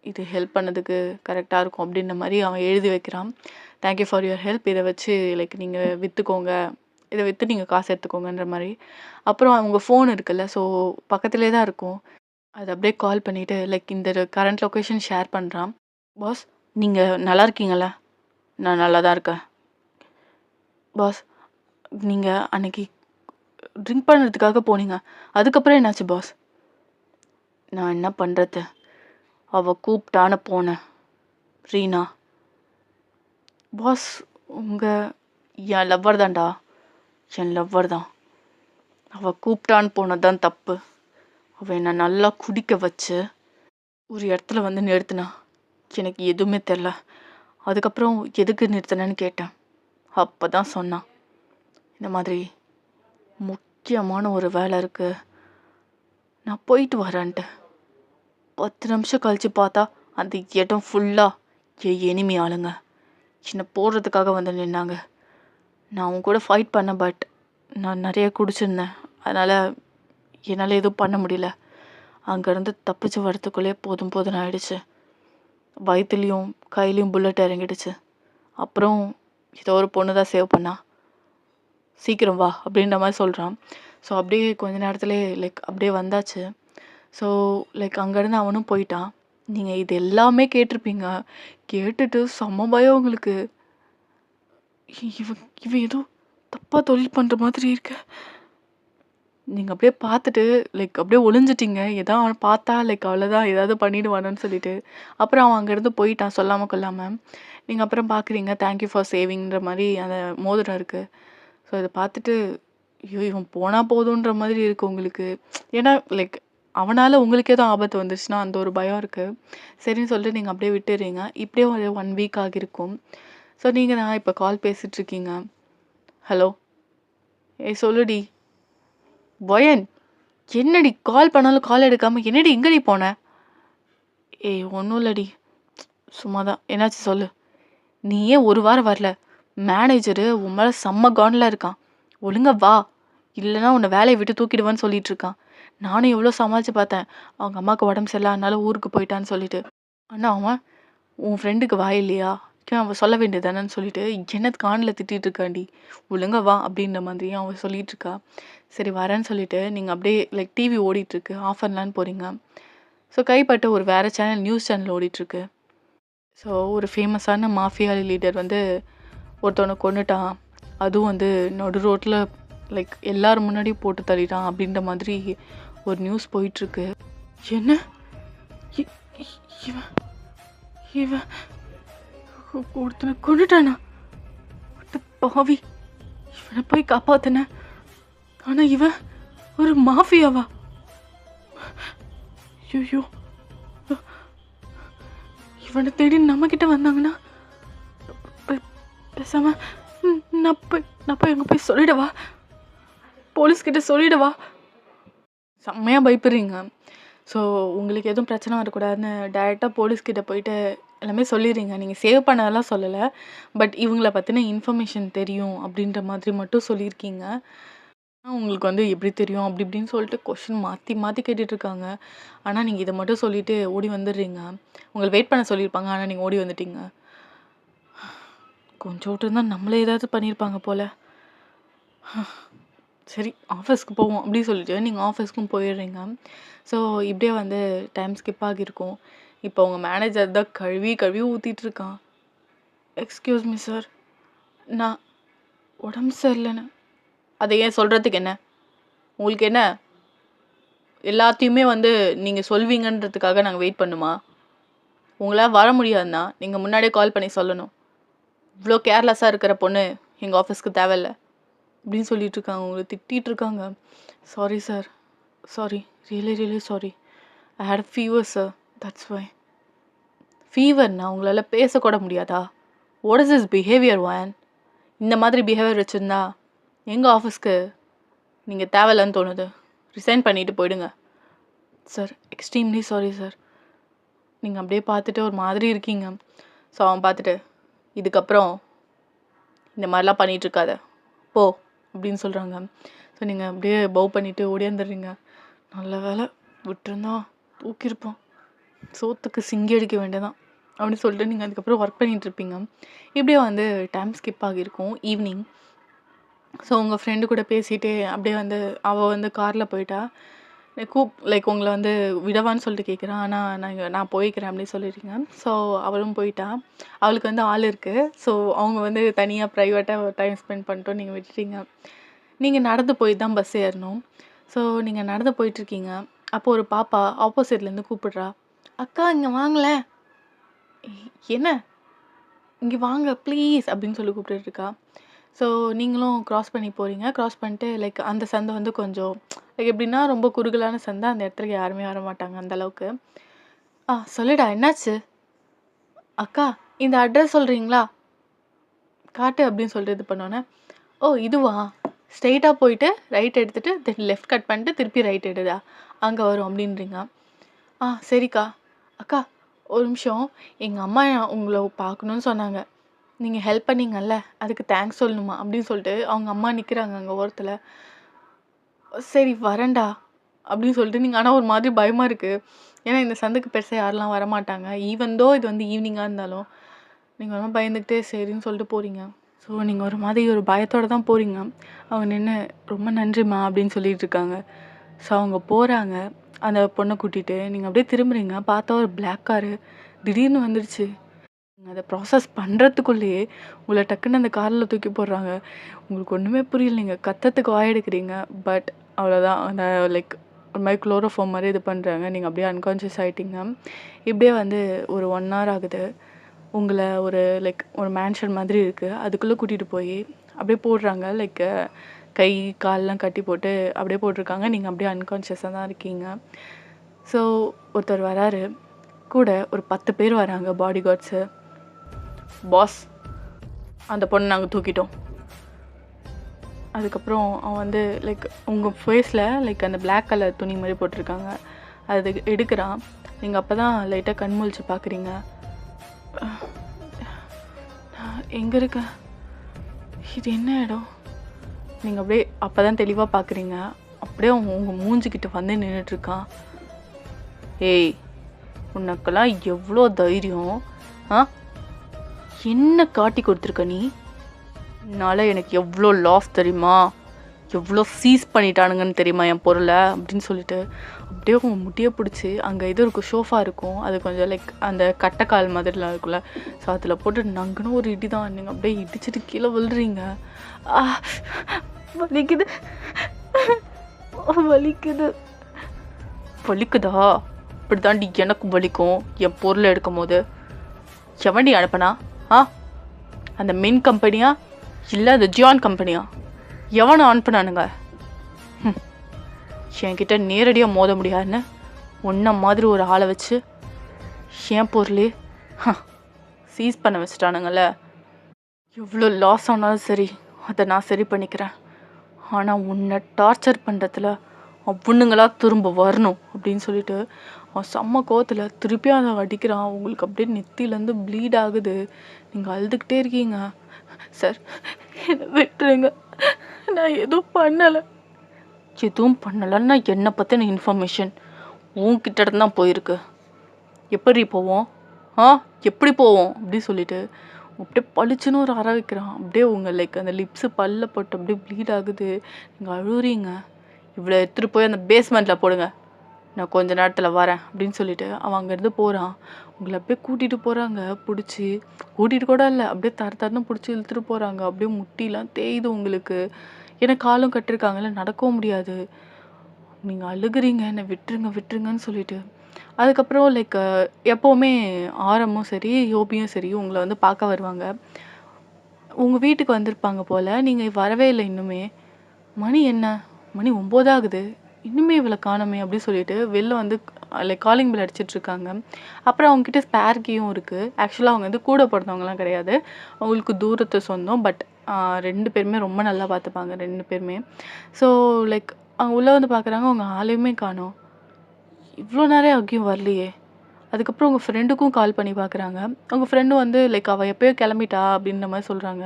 இது ஹெல்ப் பண்ணதுக்கு கரெக்டாக இருக்கும் அப்படின்ற மாதிரி அவன் எழுதி வைக்கிறான். தேங்க்யூ ஃபார் யுவர் ஹெல்ப், இதை வச்சு லைக் நீங்கள் விற்றுக்கோங்க, இதை விற்று நீங்கள் காசு எடுத்துக்கோங்கன்ற மாதிரி. அப்புறம் அவங்க ஃபோன் இருக்குல்ல, ஸோ பக்கத்துலேயே தான் இருக்கும், அதை அப்படியே கால் பண்ணிவிட்டு லைக் இந்த கரண்ட் லொக்கேஷன் ஷேர் பண்ணுறான். பாஸ் நீங்கள் நல்லா இருக்கீங்களா? நான் நல்லா தான் இருக்கேன். பாஸ் நீங்கள் அன்னைக்கு ட்ரிங்க் பண்ணுறதுக்காக போனீங்க, அதுக்கப்புறம் என்னாச்சு பாஸ்? நான் என்ன பண்ணுறது, அவள் கூப்பிட்டான்னு போனேன், ரீனா. பாஸ் என் லவ்வர் தான்டா, என் லவ்வர் தான். அவள் கூப்பிட்டான்னு போனது தான் தப்பு. அவள் என்னை நல்லா குடிக்க வச்சு ஒரு இடத்துல வந்து நிறுத்தினா. எனக்கு எதுவுமே தெரில. அதுக்கப்புறம் எதுக்கு நிறுத்தினேன்னு கேட்டேன். அப்போ தான் சொன்னான், இந்த மாதிரி முக்கியமான ஒரு வேலை இருக்குது, நான் போயிட்டு வரேன்ட்டு. 10 நிமிஷம் கழித்து பார்த்தா அந்த இடம் ஃபுல்லாக என் எனிமி ஆளுங்க என்னை போடுறதுக்காக வந்து நின்னாங்க. நான் அவங்க கூட ஃபைட் பண்ணேன், பட் நான் நிறைய குடிச்சிருந்தேன், அதனால் என்னால் எதுவும் பண்ண முடியல. அங்கேருந்து தப்பிச்சு வரத்துக்குள்ளே போதும் போதும் ஆயிடுச்சு. வயிற்றுலையும் கையிலையும் புல்லட் இறங்கிடுச்சு. அப்புறம் ஏதோ ஒரு பொண்ணு தான் சேவ் பண்ணா, சீக்கிரம் வா அப்படின்ற மாதிரி சொல்கிறான். ஸோ அப்படியே கொஞ்ச நேரத்துலேயே லைக் அப்படியே வந்தாச்சு. ஸோ லைக் அங்கேருந்து அவனும் போயிட்டான். நீங்கள் இது எல்லாமே கேட்டிருப்பீங்க. கேட்டுட்டு செம்ம பயம் உங்களுக்கு. இவன் ஏதோ தப்பாக தொழில் பண்ணுற மாதிரி இருக்க. நீங்கள் அப்படியே பார்த்துட்டு லைக் அப்படியே ஒளிஞ்சிட்டிங்க. ஏதாவது அவன் பார்த்தா லைக் அவ்வளோதான், ஏதாவது பண்ணிடுவானு சொல்லிட்டு. அப்புறம் அவன் அங்கேருந்து போயிட்டான் சொல்லாமல் கொள்ளாமல். நீங்கள் அப்புறம் பார்க்குறீங்க, தேங்க்யூ ஃபார் சேவிங்கிற மாதிரி அந்த மோதிரம் இருக்குது. ஸோ இதை பார்த்துட்டு ஐயோ இவன் போனால் போதுன்ற மாதிரி இருக்குது உங்களுக்கு. ஏன்னா லைக் அவனால் உங்களுக்கு ஏதோ ஆபத்து வந்துச்சுன்னா அந்த ஒரு பயம் இருக்குது. சரின்னு சொல்லிட்டு நீங்கள் அப்படியே விட்டுறீங்க. இப்படியே ஒரு 1 வீக் ஆகியிருக்கும். ஸோ நீங்கள் நான் இப்போ கால் பேசிகிட்ருக்கீங்க. ஹலோ, ஏய் சொல்லுடி. பயன், என்னடி கால் பண்ணாலும் கால் எடுக்காமல் என்னடி எங்கடி போனேன்? ஏய் ஒன்றும் இல்லடி, சும்மா தான். என்னாச்சு சொல்லு. நீ ஏன் ஒரு வாரம் வரல? மேனேஜரு உன் மேலே செம்ம காண்டில் இருக்கான், ஒழுங்கா வா, இல்லைனா உன்னை வேலையை விட்டு தூக்கிடுவான்னு சொல்லிட்டு இருக்கான். நானும் எவ்வளோ சமாளித்து பார்த்தேன், அவங்க அம்மாவுக்கு உடம்பு சரியில்லை அதனால ஊருக்கு போயிட்டான்னு சொல்லிட்டு. ஆனால் அவன் உன் ஃப்ரெண்டுக்கு வாய் இல்லையா, அவன் சொல்ல வேண்டியது தானேன்னு சொல்லிட்டு என்னது காண்டில் திட்டிகிட்டு இருக்காண்டி, ஒழுங்கா வா அப்படின்ற மாதிரியும் அவன் சொல்லிட்டு இருக்கா. சரி வரேன்னு சொல்லிட்டு நீங்கள் அப்படியே லைக் டிவி ஓடிட்டுருக்கு, ஆஃப் பண்ணலான்னு போகிறீங்க. ஸோ கைப்பட்ட ஒரு வேறு சேனல், நியூஸ் சேனல் ஓடிட்டுருக்கு. ஸோ ஒரு ஃபேமஸான மாஃபியா லீடர் வந்து ஒருத்தவனை கொன்னுட்டான். அதுவும் வந்து நடு ரோட்டில் லைக் எல்லாரும் முன்னாடியும் போட்டு தள்ளிட்டான் அப்படின்ற மாதிரி ஒரு நியூஸ் போயிட்டுருக்கு. என்ன இ- இ- இவன் இவன் ஒருத்தனை கொண்டுட்டானா? பாவி, இவனை போய் காப்பாத்தின. ஆனா இவன் ஒரு மாஃபியாவா? ஐயோ, இவனை தேடி நம்ம கிட்ட வந்தாங்கன்னா பேசாம நான் போய் அங்கே போய் சொல்லிடவா? போலீஸ்கிட்ட சொல்லிடவா? செம்மையாக பயப்படுறீங்க. ஸோ உங்களுக்கு எதுவும் பிரச்சனை வரக்கூடாதுன்னு டைரெக்டாக போலீஸ்கிட்ட போயிட்டு எல்லாமே சொல்லிடுறீங்க. நீங்கள் சேவ் பண்ணதெல்லாம் சொல்லலை, பட் இவங்கள பற்றின இன்ஃபர்மேஷன் தெரியும் அப்படின்ற மாதிரி மட்டும் சொல்லியிருக்கீங்க. உங்களுக்கு வந்து எப்படி தெரியும் அப்படி இப்படின்னு சொல்லிட்டு கொஷின் மாற்றி மாற்றி கேட்டுட்ருக்காங்க. ஆனால் நீங்கள் இதை மட்டும் சொல்லிவிட்டு ஓடி வந்துடுறீங்க. உங்களை வெயிட் பண்ண சொல்லியிருப்பாங்க, ஆனால் நீங்கள் ஓடி வந்துட்டீங்க. கொஞ்சம் விட்டுருந்தா நம்மளே ஏதாவது பண்ணியிருப்பாங்க போல். சரி, ஆஃபீஸ்க்கு போவோம் அப்படின்னு சொல்லிட்டு நீங்கள் ஆஃபீஸ்க்கும் போயிடுறீங்க. ஸோ இப்படியே வந்து டைம் ஸ்கிப் ஆகியிருக்கும். இப்போ உங்கள் மேனேஜர் தான் கழுவி கழுவி ஊற்றிட்டுருக்கான். எக்ஸ்கியூஸ் மீ சார், நான் உடம்பு சரியில்லைன்னு. அதை ஏன் சொல்கிறதுக்கு என்ன? உங்களுக்கு என்ன எல்லாத்தையுமே வந்து நீங்கள் சொல்வீங்கன்றதுக்காக நாங்கள் வெயிட் பண்ணுமா? உங்களால் வர முடியாதுன்னா நீங்கள் முன்னாடியே கால் பண்ணி சொல்லணும். இவ்வளோ கேர்லெஸ்ஸாக இருக்கிற பொண்ணு எங்கள் ஆஃபீஸ்க்கு தேவையில்ல அப்படின்னு சொல்லிகிட்ருக்காங்க. உங்களை திட்டிகிட்ருக்காங்க. Sorry sir, sorry, really sorry. I hate a fever sir, that's why. ஃபீவர்னா உங்களால் பேசக்கூட முடியாதா? வாட் இஸ் திஸ் பிஹேவியர் வேன்? இந்த மாதிரி பிஹேவியர் வச்சுருந்தா எங்கள் ஆஃபீஸ்க்கு நீங்கள் தேவையில்லன்னு தோணுது. ரிசைன் பண்ணிவிட்டு போயிடுங்க. Sir, extremely sorry sir. நீங்கள் அப்படியே பார்த்துட்டு ஒரு மாதிரி இருக்கீங்க. ஸோ அவன் பார்த்துட்டு, இதுக்கப்புறம் இந்த மாதிரிலாம் பண்ணிகிட்ருக்காத போ அப்படின்னு சொல்கிறாங்க. ஸோ நீங்கள் அப்படியே பவ் பண்ணிவிட்டு ஓடியாந்துடுறீங்க. நல்ல வேலை விட்டுருந்தா தூக்கியிருப்போம், சோத்துக்கு சிங்கி அடிக்க வேண்டியதான் அப்படின்னு சொல்லிட்டு நீங்கள் அதுக்கப்புறம் ஒர்க் பண்ணிகிட்ருப்பீங்க. இப்படியே வந்து டைம் ஸ்கிப் ஆகியிருக்கும். ஈவினிங். ஸோ உங்கள் ஃப்ரெண்டு கூட பேசிகிட்டே அப்படியே வந்து அவள் வந்து காரில் போயிட்டா. லைக் உங்களை வந்து விடவான்னு சொல்லிட்டு கேட்குறான். ஆனால் நான் போய்க்கிறேன் அப்படின்னு சொல்லிடுறீங்க. ஸோ அவளும் போயிட்டா. அவளுக்கு வந்து ஆள் இருக்குது. ஸோ அவங்க வந்து தனியாக ப்ரைவேட்டாக டைம் ஸ்பெண்ட் பண்ணிட்டோம், நீங்கள் விட்டுட்டீங்க. நீங்கள் நடந்து போய் தான் பஸ் ஏறணும். ஸோ நீங்கள் நடந்து போயிட்டுருக்கீங்க. அப்போது ஒரு பாப்பா ஆப்போசிட்லேருந்து கூப்பிடுறா, அக்கா இங்கே வாங்களேன். என்ன, இங்கே வாங்க ப்ளீஸ் அப்படின்னு சொல்லி கூப்பிட்டுருக்கா. ஸோ நீங்களும் க்ராஸ் பண்ணி போகிறீங்க. க்ராஸ் பண்ணிட்டு லைக் அந்த சந்தை வந்து கொஞ்சம் லைக் எப்படின்னா ரொம்ப குறுகலான சந்தை. அந்த இடத்துக்கு யாருமே வர மாட்டாங்க அந்தளவுக்கு. சொல்லிடா, என்னாச்சு? அக்கா இந்த அட்ரஸ் சொல்கிறீங்களா, காட்டு அப்படின்னு சொல்லிட்டு இது பண்ணோன்னே, ஓ இதுவா, ஸ்ட்ரெயிட்டாக போயிட்டு ரைட் எடுத்துகிட்டு தென் லெஃப்ட் கட் பண்ணிட்டு திருப்பி ரைட் எடுதா, அங்கே வரும் அப்படின்றீங்க. சரிக்கா. அக்கா ஒரு நிமிஷம், எங்கள் அம்மா உங்களை பார்க்கணுன்னு சொன்னாங்க, நீங்கள் ஹெல்ப் பண்ணீங்கல்ல அதுக்கு தேங்க்ஸ் சொல்லணுமா அப்படின்னு சொல்லிட்டு அவங்க அம்மா நிற்கிறாங்க அங்கே ஓரத்தில். சரி வரேன்டா அப்படின்னு சொல்லிட்டு நீங்கள், ஆனால் ஒரு மாதிரி பயமாக இருக்குது. ஏன்னா இந்த சந்துக்கு பெருசாக யாரெல்லாம் வரமாட்டாங்க. ஈவன் தோ இது வந்து ஈவினிங்காக இருந்தாலும் நீங்கள் வந்து பயந்துக்கிட்டே சரின்னு சொல்லிட்டு போகிறீங்க. ஸோ நீங்கள் ஒரு மாதிரி ஒரு பயத்தோடு தான் போகிறீங்க. அவங்க நின்று ரொம்ப நன்றிம்மா அப்படின்னு சொல்லிட்டு இருக்காங்க. ஸோ அவங்க போகிறாங்க அந்த பொண்ணை கூட்டிகிட்டு. நீங்கள் அப்படியே திரும்புறீங்க, பார்த்தா ஒரு பிளாக் காரு திடீர்னு வந்துடுச்சு. அதை ப்ராசஸ் பண்ணுறதுக்குள்ளேயே உங்களை டக்குன்னு அந்த காரில் தூக்கி போடுறாங்க. உங்களுக்கு ஒன்றுமே புரியல, நீங்கள் கத்தத்துக்கு வாயெடுக்கிறீங்க. பட் அவ்வளோதான், அந்த லைக் ஒரு மாதிரி குளோரோஃபார்ம் மாதிரி இது பண்ணுறாங்க. நீங்கள் அப்படியே அன்கான்ஷியஸ் ஆகிட்டீங்க. இப்படியே வந்து ஒரு 1 hour ஆகுது. உங்களை ஒரு லைக் ஒரு மேன்ஷன் மாதிரி இருக்குது, அதுக்குள்ளே கூட்டிகிட்டு போய் அப்படியே போடுறாங்க. லைக் கை கால்லாம் கட்டி போட்டு அப்படியே போட்டிருக்காங்க. நீங்கள் அப்படியே அன்கான்ஷியஸாக தான் இருக்கீங்க. ஸோ ஒருத்தர் வராரு, கூட ஒரு 10 பேர் வராங்க பாடி கார்ட்ஸு. பாஸ், அந்த பொண்ணை நாங்கள் தூக்கிட்டோம். அதுக்கப்புறம் அவன் வந்து லைக் உங்கள் ஃபேஸில் லைக் அந்த பிளாக் கலர் துணி மாதிரி போட்டிருக்காங்க, அது எடுக்கிறான். நீங்கள் அப்போ தான் லைட்டாக கண் முழிச்சு பார்க்குறீங்க. எங்கே இருக்க, இது என்ன இடம்? நீங்கள் அப்படியே அப்போ தான் தெளிவாக பார்க்குறீங்க. அப்படியே உங்கள் மூஞ்சிக்கிட்ட வந்து நின்றுட்டுருக்கான். ஏய், உனக்கெல்லாம் எவ்வளோ தைரியம்? என்ன காட்டி கொடுத்துருக்க நீ? என்னால் எனக்கு எவ்வளோ லாஸ் தெரியுமா? எவ்வளோ சீஸ் பண்ணிட்டானுங்கன்னு தெரியுமா என் பொருளை அப்படின்னு சொல்லிட்டு அப்படியே அவங்க முட்டியை பிடிச்சி அங்கே இது இருக்கும் ஷோஃபா இருக்கும், அது கொஞ்சம் லைக் அந்த கட்டைக்கால் மாதிரிலாம் இருக்குல்ல, ஸோ அதில் போட்டு நங்குன்னு ஒரு இடி தான். நீங்கள் அப்படியே இடிச்சிட்டு கீழே விழுறீங்க. வலிக்குது வலிக்குது வலிக்குதா? இப்படி தாண்டி எனக்கு வலிக்கும் என் பொருளை எடுக்கும் போது. எவன்டி அனுப்பினா? அந்த மின் கம்பெனியா இல்லை அந்த ஜியான் கம்பெனியா? எவனை அனுப்புனானுங்க? என்கிட்ட நேரடியாக மோத முடியாதுன்னு ஒன்றை மாதிரி ஒரு ஆளை வச்சு என் பொருளே சீஸ் பண்ண வச்சுட்டானுங்கள. எவ்வளோ லாஸ் ஆனாலும் சரி அதை நான் சரி பண்ணிக்கிறேன். ஆனால் உன்னை டார்ச்சர் பண்ணுறதுல அவ்வுண்ணுங்களா திரும்ப வரணும் அப்படின்னு சொல்லிட்டு அவன் செம்ம கோவத்தில் திருப்பியும் அதை அடிக்கிறான். உங்களுக்கு அப்படியே நெத்திலேருந்து ப்ளீட் ஆகுது. நீங்கள் அழுதுகிட்டே இருக்கீங்க. சார் என்னை விட்டுருங்க, நான் எதுவும் பண்ணலை. எதுவும் பண்ணலைன்னா என்னை பற்றின இன்ஃபர்மேஷன் உன்கிட்ட தான் போயிருக்கு. எப்படி போவோம்? எப்படி போவோம் அப்படின்னு சொல்லிட்டு அப்படியே பளிச்சுன்னு ஒரு அறை வைக்கிறான். அப்படியே உங்கள் லைக் அந்த லிப்ஸு பல்ல போட்டு அப்படியே ப்ளீட் ஆகுது. நீங்கள் அழுறீங்க. இவ்வளோ எடுத்துகிட்டு போய் அந்த பேஸ்மெண்ட்டில் போடுங்க, நான் கொஞ்ச நேரத்தில் வரேன் அப்படின்னு சொல்லிட்டு அவன் அங்கேருந்து போகிறான். உங்களை அப்படியே கூட்டிகிட்டு போகிறாங்க. பிடிச்சி கூட்டிகிட்டு கூட இல்லை, அப்படியே தரன்னு பிடிச்சி இழுத்துட்டு போகிறாங்க. அப்படியே முட்டிலாம் தேயுது உங்களுக்கு. ஏன்னா காலும் கட்டிருக்காங்கல்ல, நடக்கவும் முடியாது. நீங்கள் அழுகுறீங்க, என்னை விட்டுருங்க விட்டுருங்கன்னு சொல்லிட்டு. அதுக்கப்புறம் லைக் எப்போவுமே ஆரமும் சரி யோபியும் சரி உங்களை வந்து பார்க்க வருவாங்க. உங்கள் வீட்டுக்கு வந்திருப்பாங்க போல். நீங்கள் வரவே இல்லை இன்னுமே. மணி என்ன? மணி 9 ஆகுது, இன்னுமே இவ்வளோ காணோமே அப்படின்னு சொல்லிட்டு வெளில வந்து லைக் காலிங் பில் அடிச்சிட்ருக்காங்க. அப்புறம் அவங்ககிட்ட ஸ்பேர் கீயும் இருக்குது. ஆக்சுவலாக அவங்க வந்து கூட பிறந்தவங்கலாம் கிடையாது, அவங்களுக்கு தூரத்து சொந்தம். பட் 2 பேருமே ரொம்ப நல்லா பார்த்துப்பாங்க 2 பேருமே. ஸோ லைக் அவங்க உள்ளே வந்து பார்க்குறாங்க, அவங்க ஆளையுமே காணோம். இவ்வளோ நேரம் அங்கேயும் வரலையே. அதுக்கப்புறம் உங்கள் ஃப்ரெண்டுக்கும் கால் பண்ணி பார்க்குறாங்க. அவங்க ஃப்ரெண்டும் வந்து லைக் அவள் எப்போயோ கிளம்பிட்டா அப்படின்ற மாதிரி சொல்கிறாங்க.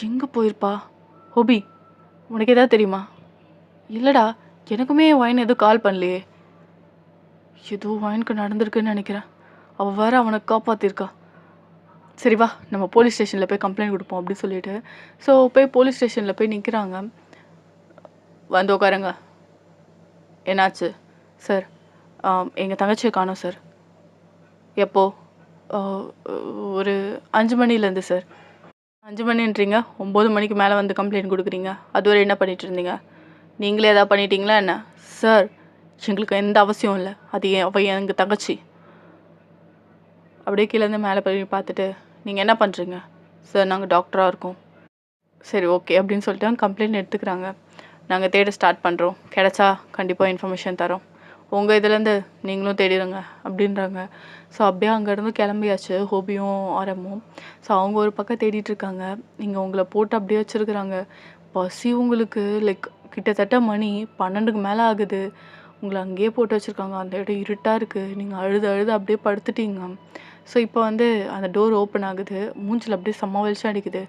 எங்கே போயிருப்பா? ஹோபி, உனக்கு எதாவது தெரியுமா? இல்லைடா, எனக்குமே ஒயின் எதுவும் கால் பண்ணலையே. ஏதோ ஒயினுக்கு நடந்திருக்குன்னு நினைக்கிறேன். அவள் வேறு அவனை காப்பாற்றிருக்கா. சரி வா, நம்ம போலீஸ் ஸ்டேஷனில் போய் கம்ப்ளைண்ட் கொடுப்போம் அப்படின்னு சொல்லிட்டு ஸோ போய் போலீஸ் ஸ்டேஷனில் போய் நிற்கிறாங்க. வந்து உட்காருங்க. என்னாச்சு? சார், எங்கள் தங்கச்சியை காணோம் சார். எப்போ? ஒரு 5 மணிலேருந்து சார். 5 மணின்றீங்க, 9 மணிக்கு மேலே வந்து கம்ப்ளைண்ட் கொடுக்குறீங்க. அதுவரை என்ன பண்ணிட்டு இருந்தீங்க? நீங்களே எதாவது பண்ணிட்டீங்களா என்ன? சார், எங்களுக்கு எந்த அவசியம் இல்லை, அது அவள் எங்கள் தங்கச்சி. அப்படியே கீழேருந்து மேலே போய் பார்த்துட்டு நீங்கள் என்ன பண்ணுறீங்க? சார், நாங்கள் டாக்டராக இருக்கோம். சரி ஓகே அப்படின்னு சொல்லிட்டு கம்ப்ளைண்ட் எடுத்துக்கிறாங்க. நாங்கள் தேட ஸ்டார்ட் பண்ணுறோம், கிடச்சா கண்டிப்பாக இன்ஃபர்மேஷன் தரோம், உங்கள் இதுலேருந்து நீங்களும் தேடிடுங்க அப்படின்றாங்க. ஸோ அப்படியே அங்கேருந்து கிளம்பியாச்சு ஹோபியும் ஆரமும். ஸோ அவங்க ஒரு பக்கம் தேடிட்டுருக்காங்க. நீங்கள் உங்களை போட்டு அப்படியே வச்சுருக்குறாங்க. பசி உங்களுக்கு லைக் கிட்டத்தட்ட மணி 12க்கு மேலே ஆகுது. உங்களை அங்கேயே போட்டு வச்சுருக்காங்க. அந்த இடம் இருட்டாக இருக்குது. நீங்கள் அழுது அழுது அப்படியே படுத்துட்டீங்க. ஸோ இப்போ வந்து அந்த டோர் ஓப்பன் ஆகுது. மூஞ்சில் அப்படியே செம்ம வெளிச்சம் அடிக்குது.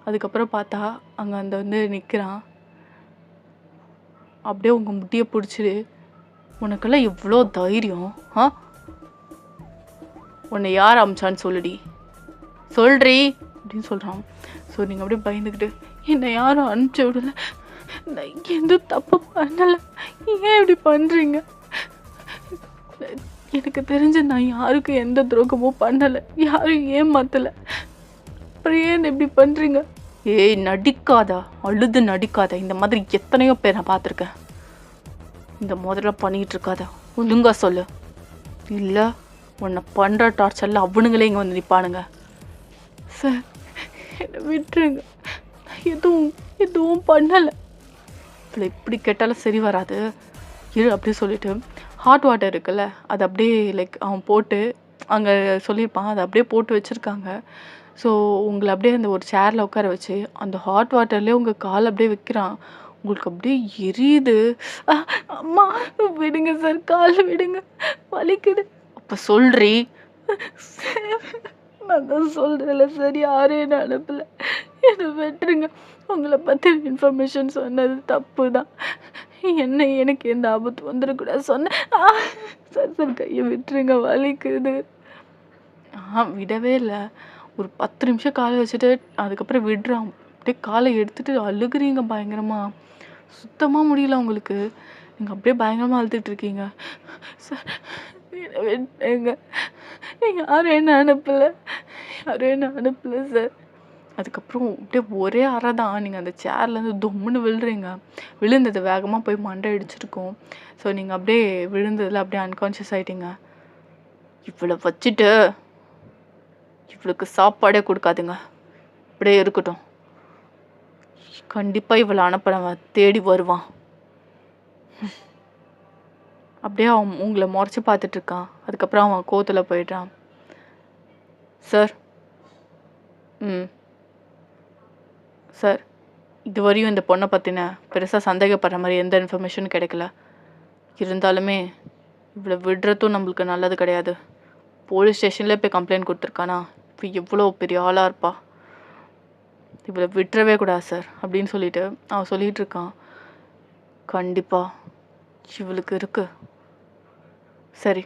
அதுக்கப்புறம் பார்த்தா அங்கே அந்த வந்து நிற்கிறான். அப்படியே உங்கள் முட்டியை பிடிச்சிடு, உனக்கெல்லாம் எவ்வளோ தைரியம்? உன்னை யார் அமிச்சான்னு சொல்லுடி, சொல்றி அப்படின்னு சொல்கிறான். ஸோ நீங்கள் அப்படியே பயந்துக்கிட்டு, என்னை யாரும் அனுப்பிச்சி விடலை, நான் எந்த தப்பு பண்ணலை, ஏன் இப்படி பண்ணுறீங்க? எனக்கு தெரிஞ்சு நான் யாருக்கும் எந்த துரோகமும் பண்ணலை, யாரும் ஏமாத்தலை, அப்புறம் ஏன் இப்படி பண்ணுறீங்க? ஏய் நடிக்காதா, அழுது நடிக்காத. இந்த மாதிரி எத்தனையோ பேர் நான் பார்த்துருக்கேன். இந்த முதல்ல பண்ணிகிட்டு இருக்காத, ஒழுங்கா சொல்லு, இல்லை உன்னை பண்ணுற டார்ச்சரில் அவனுங்களே இங்கே வந்து நிற்பானுங்க. சார், என்னை விட்டுருங்க, எதுவும் பண்ணலை. இவ்வளோ இப்படி கேட்டாலும் சரி வராது இரு அப்படி சொல்லிட்டு ஹாட் வாட்டர் இருக்குல்ல, அது அப்படியே லைக் அவன் போட்டு அங்கே சொல்லியிருப்பான், அதை அப்படியே போட்டு வச்சுருக்காங்க. ஸோ உங்களை அப்படியே அந்த ஒரு சேரில் உட்கார வச்சு அந்த ஹாட் வாட்டர்லேயே உங்கள் கால் அப்படியே வைக்கிறான். உங்களுக்கு அப்படியே எரியுது. அம்மா விடுங்க சார், கால் விடுங்க, வலிக்குது. அப்போ சொல்றி. நான் தான் சொல்கிறேன்ல சார், யாரும் என்ன அனுப்பலை, என்னை விட்டுருங்க. உங்களை பற்றி இன்ஃபர்மேஷன் சொன்னது தப்பு தான், எனக்கு எந்த ஆபத்து வந்துடக்கூடாது சொன்னேன். சார் கையை விட்டுருங்க, வலிக்குது. விடவே இல்லை. ஒரு 10 நிமிஷம் காலை வச்சுட்டு அதுக்கப்புறம் விடுறான். அப்படியே காலை எடுத்துட்டு அழுகுறீங்க பயங்கரமா. சுத்தமா முடியல உங்களுக்கு. நீங்க அப்படியே பயங்கரமா அழுதுட்டு இருக்கீங்க. சார் என்னை விட்டுருங்க. யாரும் என்ன அனுப்பல. யாரும் என்ன அனுப்பல சார். அதுக்கப்புறம் அப்படியே ஒரே அறை தான். நீங்கள் அந்த சேர்லேருந்து தொம்முன்னு விழுறீங்க. விழுந்தது வேகமாக போய் மண்டை இடிச்சிருக்கும். ஸோ நீங்கள் அப்படியே விழுந்ததில் அப்படியே அன்கான்ஷியஸ் ஆகிட்டீங்க. இவளை வச்சுட்டு இவளுக்கு சாப்பாடே கொடுக்காதுங்க, இப்படியே இருக்கட்டும். கண்டிப்பாக இவளை அனுப்பினவன் தேடி வருவான். அப்படியே அவன் உங்களை முறைச்சி பார்த்துட்ருக்கான். அதுக்கப்புறம் அவன் கோத்தில் போயிடுறான். சார் சார் இதுவரையும் இந்த பொண்ணை பற்றின பெருசாக சந்தேகப்படுற மாதிரி எந்த இன்ஃபர்மேஷனும் கிடைக்கல. இருந்தாலுமே இவ்வளோ விடுறதும் நம்மளுக்கு நல்லது கிடையாது. போலீஸ் ஸ்டேஷனில் போய் கம்ப்ளைண்ட் கொடுத்துருக்கானா இப்போ எவ்வளோ பெரிய ஆளாக இருப்பா. இவ்வளோ விட்டுறவே கூடாது சார் அப்படின்னு சொல்லிட்டு அவன் சொல்லிகிட்டு இருக்கான். கண்டிப்பாக இவளுக்கு இருக்கு. சரி,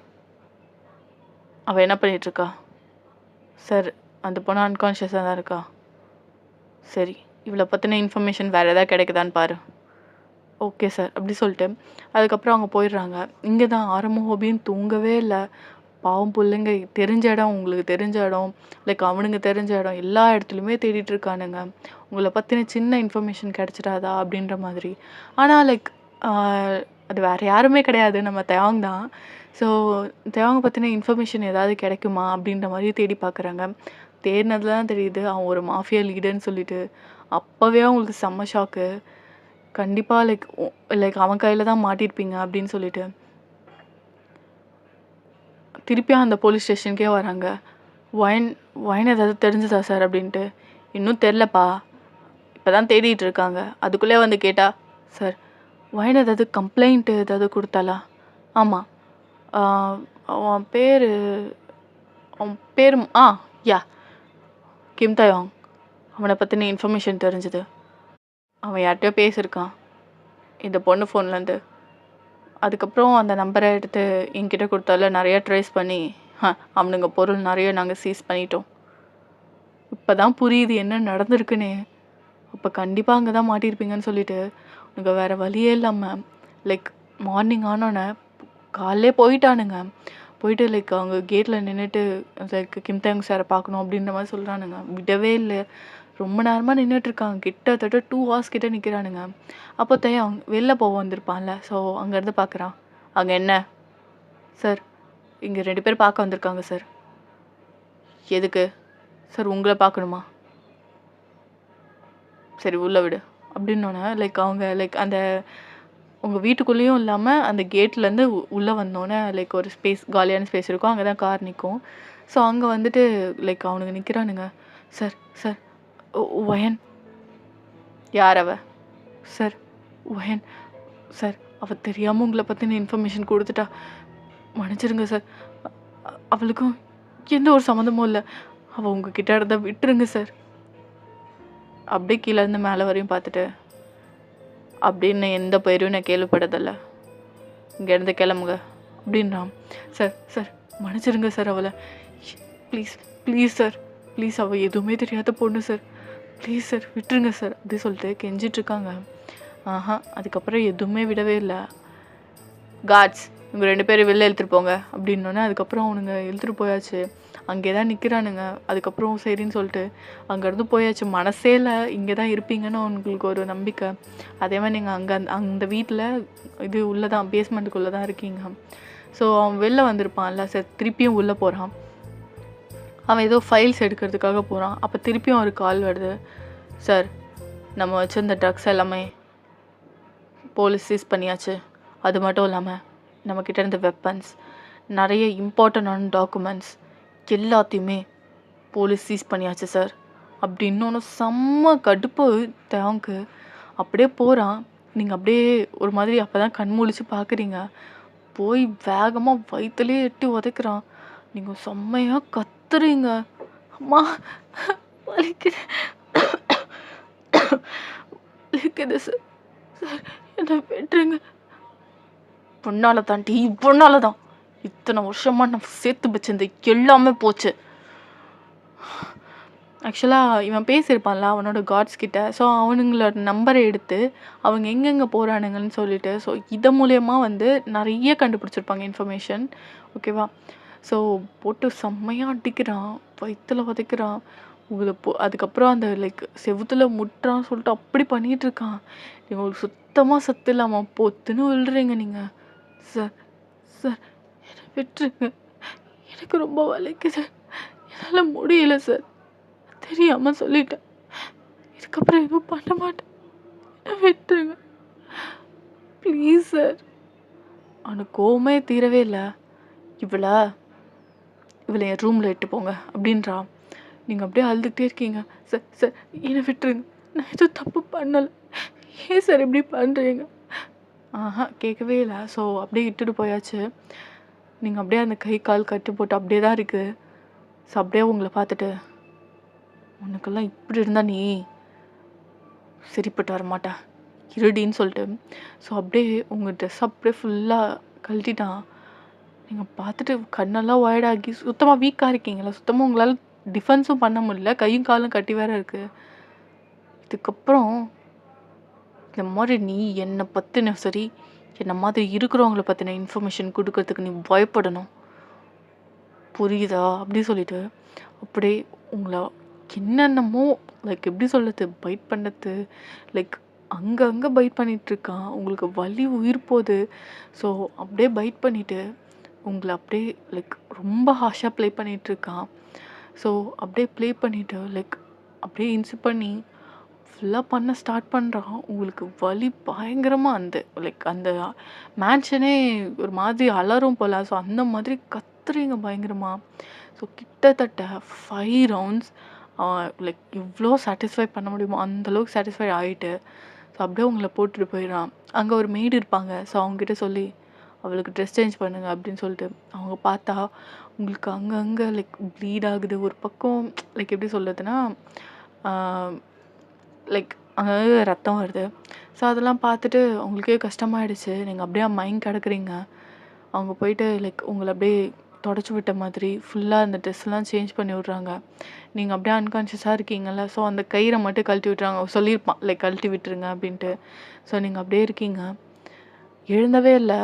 அவள் என்ன பண்ணிகிட்ருக்கா? சார் அந்த பொண்ணு அன்கான்ஷியஸாக தான் இருக்கா. சரி, இவளை பற்றின இன்ஃபர்மேஷன் வேறு எதாவது கிடைக்குதான்னு பாரு. ஓகே சார் அப்படி சொல்லிட்டு அதுக்கப்புறம் அவங்க போயிடுறாங்க. இங்கே தான் ஆரம்பம் தூங்கவே இல்லை. பாவம் பிள்ளைங்க தெரிஞ்ச இடம், உங்களுக்கு தெரிஞ்ச இடம், லைக் அவனுங்க தெரிஞ்ச இடம், எல்லா இடத்துலையுமே தேடிட்டு இருக்கானுங்க. உங்களை பற்றின சின்ன இன்ஃபர்மேஷன் கிடச்சிடாதா அப்படின்ற மாதிரி. ஆனால் லைக் அது வேறு யாருமே கிடையாது, நம்ம தேவாங் தான். ஸோ தேவாங்க பற்றின இன்ஃபர்மேஷன் ஏதாவது கிடைக்குமா அப்படின்ற மாதிரி தேடி பார்க்குறாங்க. தேடினதுல தான் தெரியுது அவன் ஒரு மாஃபியா லீடர்னு சொல்லிட்டு. அப்போவே அவங்களுக்கு செம்ம ஷாக்கு. கண்டிப்பாக லைக் அவன் கையில் தான் மாட்டியிருப்பீங்க அப்படின்னு சொல்லிட்டு திருப்பியும் அந்த போலீஸ் ஸ்டேஷனுக்கே வராங்க. ஒயின் ஏதாவது தெரிஞ்சுதா சார் அப்படின்ட்டு. இன்னும் தெரிலப்பா, இப்போ தான் தேடிட்டு இருக்காங்க. அதுக்குள்ளே வந்து கேட்டா சார் ஒயின் ஏதாவது கம்ப்ளைண்ட்டு ஏதாவது கொடுத்தாளா? ஆமாம், அவன் பேர் யா கிம் தயாங். அவனை பற்றின இன்ஃபர்மேஷன் தெரிஞ்சுது. அவன் யார்கிட்டயோ பேசியிருக்கான் இந்த பொண்ணு ஃபோன்லேருந்து. அதுக்கப்புறம் அந்த நம்பரை எடுத்து என்கிட்ட கொடுத்தால நிறையா ட்ரேஸ் பண்ணி அவனுங்க பொருள் நிறைய நாங்கள் சீஸ் பண்ணிட்டோம். இப்போ தான் புரியுது என்ன நடந்திருக்குன்னு. அப்போ கண்டிப்பாக அங்கே தான் மாட்டியிருப்பீங்கன்னு சொல்லிட்டு உனக்கு வேறு வழியே இல்லாமல் லைக் மார்னிங் ஆனோன்னே காலையிலே போயிட்டானுங்க. போயிட்டு லைக் அவங்க கேட்டில் நின்றுட்டு லைக் கிம் தயாங் சாரை பார்க்கணும் அப்படின்ற மாதிரி சொல்கிறானுங்க. விடவே இல்லை. ரொம்ப நேரமாக நின்றுட்டுருக்காங்க. கிட்டத்தட்ட 2 hours கிட்டே நிற்கிறானுங்க. அப்போ தயாங் வெளில போக வந்திருப்பான்ல. ஸோ அங்கேருந்து பார்க்குறான். அங்கே என்ன சார், இங்கே 2 பேர் பார்க்க வந்திருக்காங்க சார். எதுக்கு சார்? உங்களை பார்க்கணுமா? சரி உள்ளே விடு அப்படின்னோடனே லைக் அவங்க லைக் அந்த உங்கள் வீட்டுக்குள்ளேயும் இல்லாமல் அந்த கேட்லேருந்து உள்ளே வந்தோடனே லைக் ஒரு ஸ்பேஸ், காலியான ஸ்பேஸ் இருக்கும். அங்கே தான் கார் நிற்கும். ஸோ அங்கே வந்துட்டு லைக் அவனுங்க நிற்கிறானுங்க. Sir sir wine. யார் அவ? சார் ஒயன் சார், அவள் தெரியாமல் உங்களை பற்றின இன்ஃபர்மேஷன் கொடுத்துட்டா, மன்னிச்சிருங்க சார். அவளுக்கும் எந்த ஒரு சம்மந்தமும் இல்லை. அவள் உங்ககிட்ட இருந்தால் விட்டுருங்க சார். அப்படியே கீழேருந்து மேலே வரையும் பார்த்துட்டு அப்படின்னு எந்த பயிரும் நான் கேள்விப்பட்டதில்ல, இங்கேருந்து கிளம்புங்க அப்படின்றான். சார் சார் மன்னிச்சிருங்க சார், அவளை ப்ளீஸ் ப்ளீஸ் சார் ப்ளீஸ், அவள் எதுவுமே தெரியாத பொண்ணு சார், ப்ளீஸ் சார் விட்டுருங்க சார் அப்படி சொல்லிட்டு கெஞ்சிட்ருக்காங்க. அதுக்கப்புறம் எதுவுமே விடவே இல்லை. காட்ஸ் இவங்க 2 பேரும் வெளில இழுத்துட்டு போங்க அப்படின்னோடனே அதுக்கப்புறம் அவனுங்க இழுத்துட்டு போயாச்சு. அங்கே தான் நிற்கிறானுங்க. அதுக்கப்புறம் சரின்னு சொல்லிட்டு அங்கேருந்து போயாச்சு. மனசே இல்லை இங்கே தான் இருப்பீங்கன்னு உங்களுக்கு ஒரு நம்பிக்கை. அதே மாதிரி நீங்கள் அந்த வீட்டில் இது உள்ளே தான், பேஸ்மெண்ட்டுக்குள்ளே தான் இருக்கீங்க. ஸோ அவன் வெளில வந்திருப்பான்ல சார், திருப்பியும் உள்ளே போகிறான். அவன் ஏதோ ஃபைல்ஸ் எடுக்கிறதுக்காக போகிறான். அப்போ திருப்பியும் ஒரு கால் வருது. சார் நம்ம வச்சுருந்த ட்ரக்ஸ் எல்லாமே போலீஸ் சீஸ் பண்ணியாச்சு. அது மட்டும் இல்லாமல் நம்மக்கிட்ட இருந்த வெப்பன்ஸ், நிறைய இம்பார்ட்டண்டான டாக்குமெண்ட்ஸ் எல்லாத்தையுமே போலீஸ் சீஸ் பண்ணியாச்சு சார் அப்படின்னு செம்ம கடுப்பு தேங்க்கு. அப்படியே போகிறான். நீங்கள் அப்படியே ஒரு மாதிரி அப்போ தான் கண் முழிச்சு பார்க்குறீங்க. போய் வேகமாக வயிற்றுலேயே எட்டி உதைக்கிறான். நீங்கள் செம்மையாக கத்துறீங்க. அம்மா வலிக்குது வலிக்குது சார், சார் என்ன விட்டுருங்க. பொண்ணால தாண்டி பொண்ணால தான் இத்தனை வருஷமாக நான் சேர்த்து வச்சிருந்த எல்லாமே போச்சு. ஆக்சுவலாக இவன் பேசியிருப்பான்ல அவனோட காட்ஸ் கிட்ட. ஸோ அவனுங்களோட நம்பரை எடுத்து அவங்க எங்கெங்கே போகிறானுங்கன்னு சொல்லிட்டு ஸோ இதை மூலயமா வந்து நிறைய கண்டுபிடிச்சிருப்பாங்க இன்ஃபர்மேஷன். ஓகேவா? ஸோ போட்டு செம்மையாக அடிக்கிறான், வயிற்றுல உதைக்கிறான். அதுக்கப்புறம் அந்த லைக் செவுத்துல முட்டுறான்னு சொல்லிட்டு அப்படி பண்ணிகிட்டு இருக்கான். உங்களுக்கு சுத்தமாக சத்து இல்லாமல் பொத்துன்னு விழுறீங்க நீங்கள். சார் சார் என்னை விட்டுருங்க, எனக்கு ரொம்ப வலிக்குது, என்னால் முடியல சார், தெரியாமல் சொல்லிட்டேன், இதுக்கப்புறம் எதுவும் பண்ண மாட்டேன், என்னை விட்டுருங்க ப்ளீஸ் சார். அவனுக்கு கோவமே தீரவே இல்லை. இவளை என் ரூமில் இட்டு போங்க அப்படின்றான். நீங்கள் அப்படியே அழுதுகிட்டே இருக்கீங்க. சார் சார் என்னை விட்டுருங்க, நான் எதுவும் தப்பு பண்ணலை, ஏன் சார் இப்படி பண்ணுறீங்க? கேட்கவே இல்லை. ஸோ அப்படியே இட்டுட்டு போயாச்சு. நீங்கள் அப்படியே அந்த கை கால் கட்டு போட்டு அப்படியே தான் இருக்குது. ஸோ அப்படியே உங்களை பார்த்துட்டு, உனக்கெல்லாம் இப்படி இருந்தால் நீ சரிப்பட்டு வரமாட்டா இருடின்னு சொல்லிட்டு ஸோ அப்படியே உங்கள் ட்ரெஸ் அப்படியே ஃபுல்லாக கழட்டிட்டான். நீங்கள் பார்த்துட்டு கண்ணெல்லாம் ஒயர்டாகி சுத்தமாக வீக்காக இருக்கீங்களா, சுத்தமாக உங்களால் டிஃபென்ஸும் பண்ண முடியல, கையும் காலும் கட்டி வேற இருக்குது. இதுக்கப்புறம் இந்த மாதிரி நீ என்னை பற்றின சரி என்னை மாதிரி இருக்கிறவங்கள பற்றின இன்ஃபர்மேஷன் கொடுக்கறதுக்கு நீ பயப்படணும், புரியுதா? அப்படி சொல்லிட்டு அப்படியே உங்களை என்னென்னமோ லைக் எப்படி சொல்கிறது, பைட் பண்ணுறது, லைக் அங்கங்கே பைட் பண்ணிகிட்ருக்கான். உங்களுக்கு வலி உயிர் போகுது. ஸோ அப்படியே பைட் பண்ணிவிட்டு உங்களை அப்படியே லைக் ரொம்ப ஹாஷாக ப்ளே பண்ணிகிட்ருக்கான். ஸோ அப்படியே ப்ளே பண்ணிவிட்டு லைக் அப்படியே இன்சிட் பண்ணி ஃபுல்லாக பண்ண ஸ்டார்ட் பண்ணுறான். உங்களுக்கு வலி பயங்கரமாக அந்த லைக் அந்த மேன்ஷனே ஒரு மாதிரி அலறும் போல். ஸோ அந்த மாதிரி கத்துறீங்க பயங்கரமாக. ஸோ கிட்டத்தட்ட 5 ரவுண்ட்ஸ் லைக் இவ்வளோ சாட்டிஸ்ஃபை பண்ண முடியுமோ அந்தளவுக்கு சாட்டிஸ்ஃபை ஆகிட்டு ஸோ அப்படியே உங்களை போட்டுட்டு போயிடறான். அங்கே ஒரு மெய்டு இருப்பாங்க. ஸோ அவங்ககிட்ட சொல்லி அவளுக்கு ட்ரெஸ் சேஞ்ச் பண்ணுங்க அப்படின்னு சொல்லிட்டு அவங்க பார்த்தா உங்களுக்கு அங்கங்கே லைக் ப்ளீட் ஆகுது. ஒரு பக்கம் லைக் எப்படி சொல்லுறதுன்னா லைக் அங்கே ரத்தம் வருது. ஸோ அதெல்லாம் பார்த்துட்டு உங்களுக்கே கஷ்டமாயிடுச்சு. நீங்கள் அப்படியே மைண்ட் கிடக்குறீங்க. அவங்க போயிட்டு லைக் உங்களை அப்படியே தொடச்சி விட்ட மாதிரி ஃபுல்லாக அந்த ட்ரெஸ்லாம் சேஞ்ச் பண்ணி விட்றாங்க. நீங்கள் அப்படியே அன்கான்ஷியஸாக இருக்கீங்கல்ல. ஸோ அந்த கயிறை மட்டும் கழட்டி விட்டுறாங்க. சொல்லியிருப்பான் லைக் கழட்டி விட்டுருங்க அப்படின்ட்டு. ஸோ நீங்கள் அப்படியே இருக்கீங்க, எழுந்தவே இல்லை.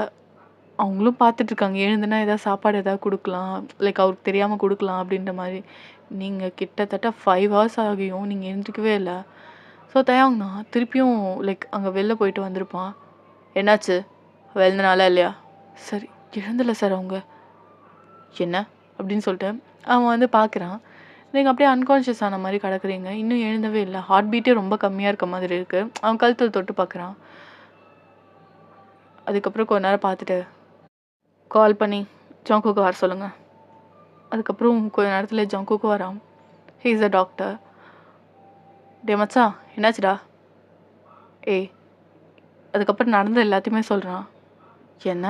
அவங்களும் பார்த்துட்ருக்காங்க, எழுந்துனா ஏதாவது சாப்பாடு ஏதாவது கொடுக்கலாம், லைக் அவருக்கு தெரியாமல் கொடுக்கலாம் அப்படின்ற மாதிரி. நீங்கள் கிட்டத்தட்ட 5 hours ஆகியும் நீங்கள் எழுந்திரிக்கவே இல்லை. ஸோ தயாங்கண்ணா திருப்பியும் லைக் அங்கே வெளில போயிட்டு வந்திருப்பான். என்னாச்சு, எழுந்தனால இல்லையா? சரி எழுந்தலை சார் அவங்க. என்ன அப்படின்னு சொல்லிட்டு அவன் வந்து பார்க்குறான். நீங்கள் அப்படியே அன்கான்ஷியஸ் ஆன மாதிரி கிடக்குறீங்க, இன்னும் எழுந்தவே இல்லை. ஹார்ட் பீட்டே ரொம்ப கம்மியாக இருக்க மாதிரி இருக்குது. அவன் கழுத்தில் தொட்டு பார்க்குறான். அதுக்கப்புறம் கொஞ்ச நேரம் பார்த்துட்டு கால் பண்ணி ஜங்குக்கு வர சொல்லுங்கள். அதுக்கப்புறம் கொஞ்ச நேரத்தில் ஜங்குக்கு வரான். He is a doctor. டே மச்சான் என்னாச்சுடா? ஏய் அதுக்கப்புறம் நடந்த எல்லாத்தையுமே சொல்கிறான். என்ன?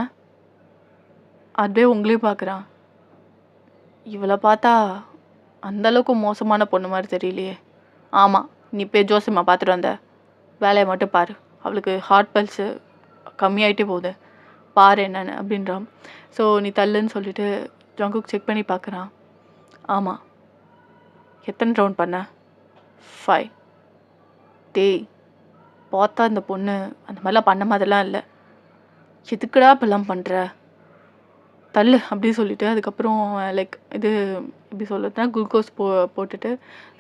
அப்படியே உங்களையும் பார்க்குறான். இவளை பார்த்தா அந்தளவுக்கு மோசமான பொண்ணு மாதிரி தெரியலையே. ஆமாம், நீ போய் ஜோசியம்மா பார்த்துட்டு வந்த, வேலையை மட்டும் பாரு, அவளுக்கு ஹார்ட் பல்ஸு கம்மியாயிட்டே போகுது, பாரு என்னன்னு அப்படின்றான். ஸோ நீ தள்ளுன்னு சொல்லிட்டு ஜங்குக்கு செக் பண்ணி பார்க்குறான். ஆமாம். எத்தனை ரவுண்ட் பண்ண? 5. டேய் பார்த்தா இந்த பொண்ணு அந்த மாதிரிலாம் பண்ண மாதிரிலாம் இல்லை, எதுக்குடா இப்பெல்லாம் பண்ணுற, தள்ளு அப்படி சொல்லிட்டு அதுக்கப்புறம் லைக் இது எப்படி சொல்லுறதுனா குளுக்கோஸ் போட்டுட்டு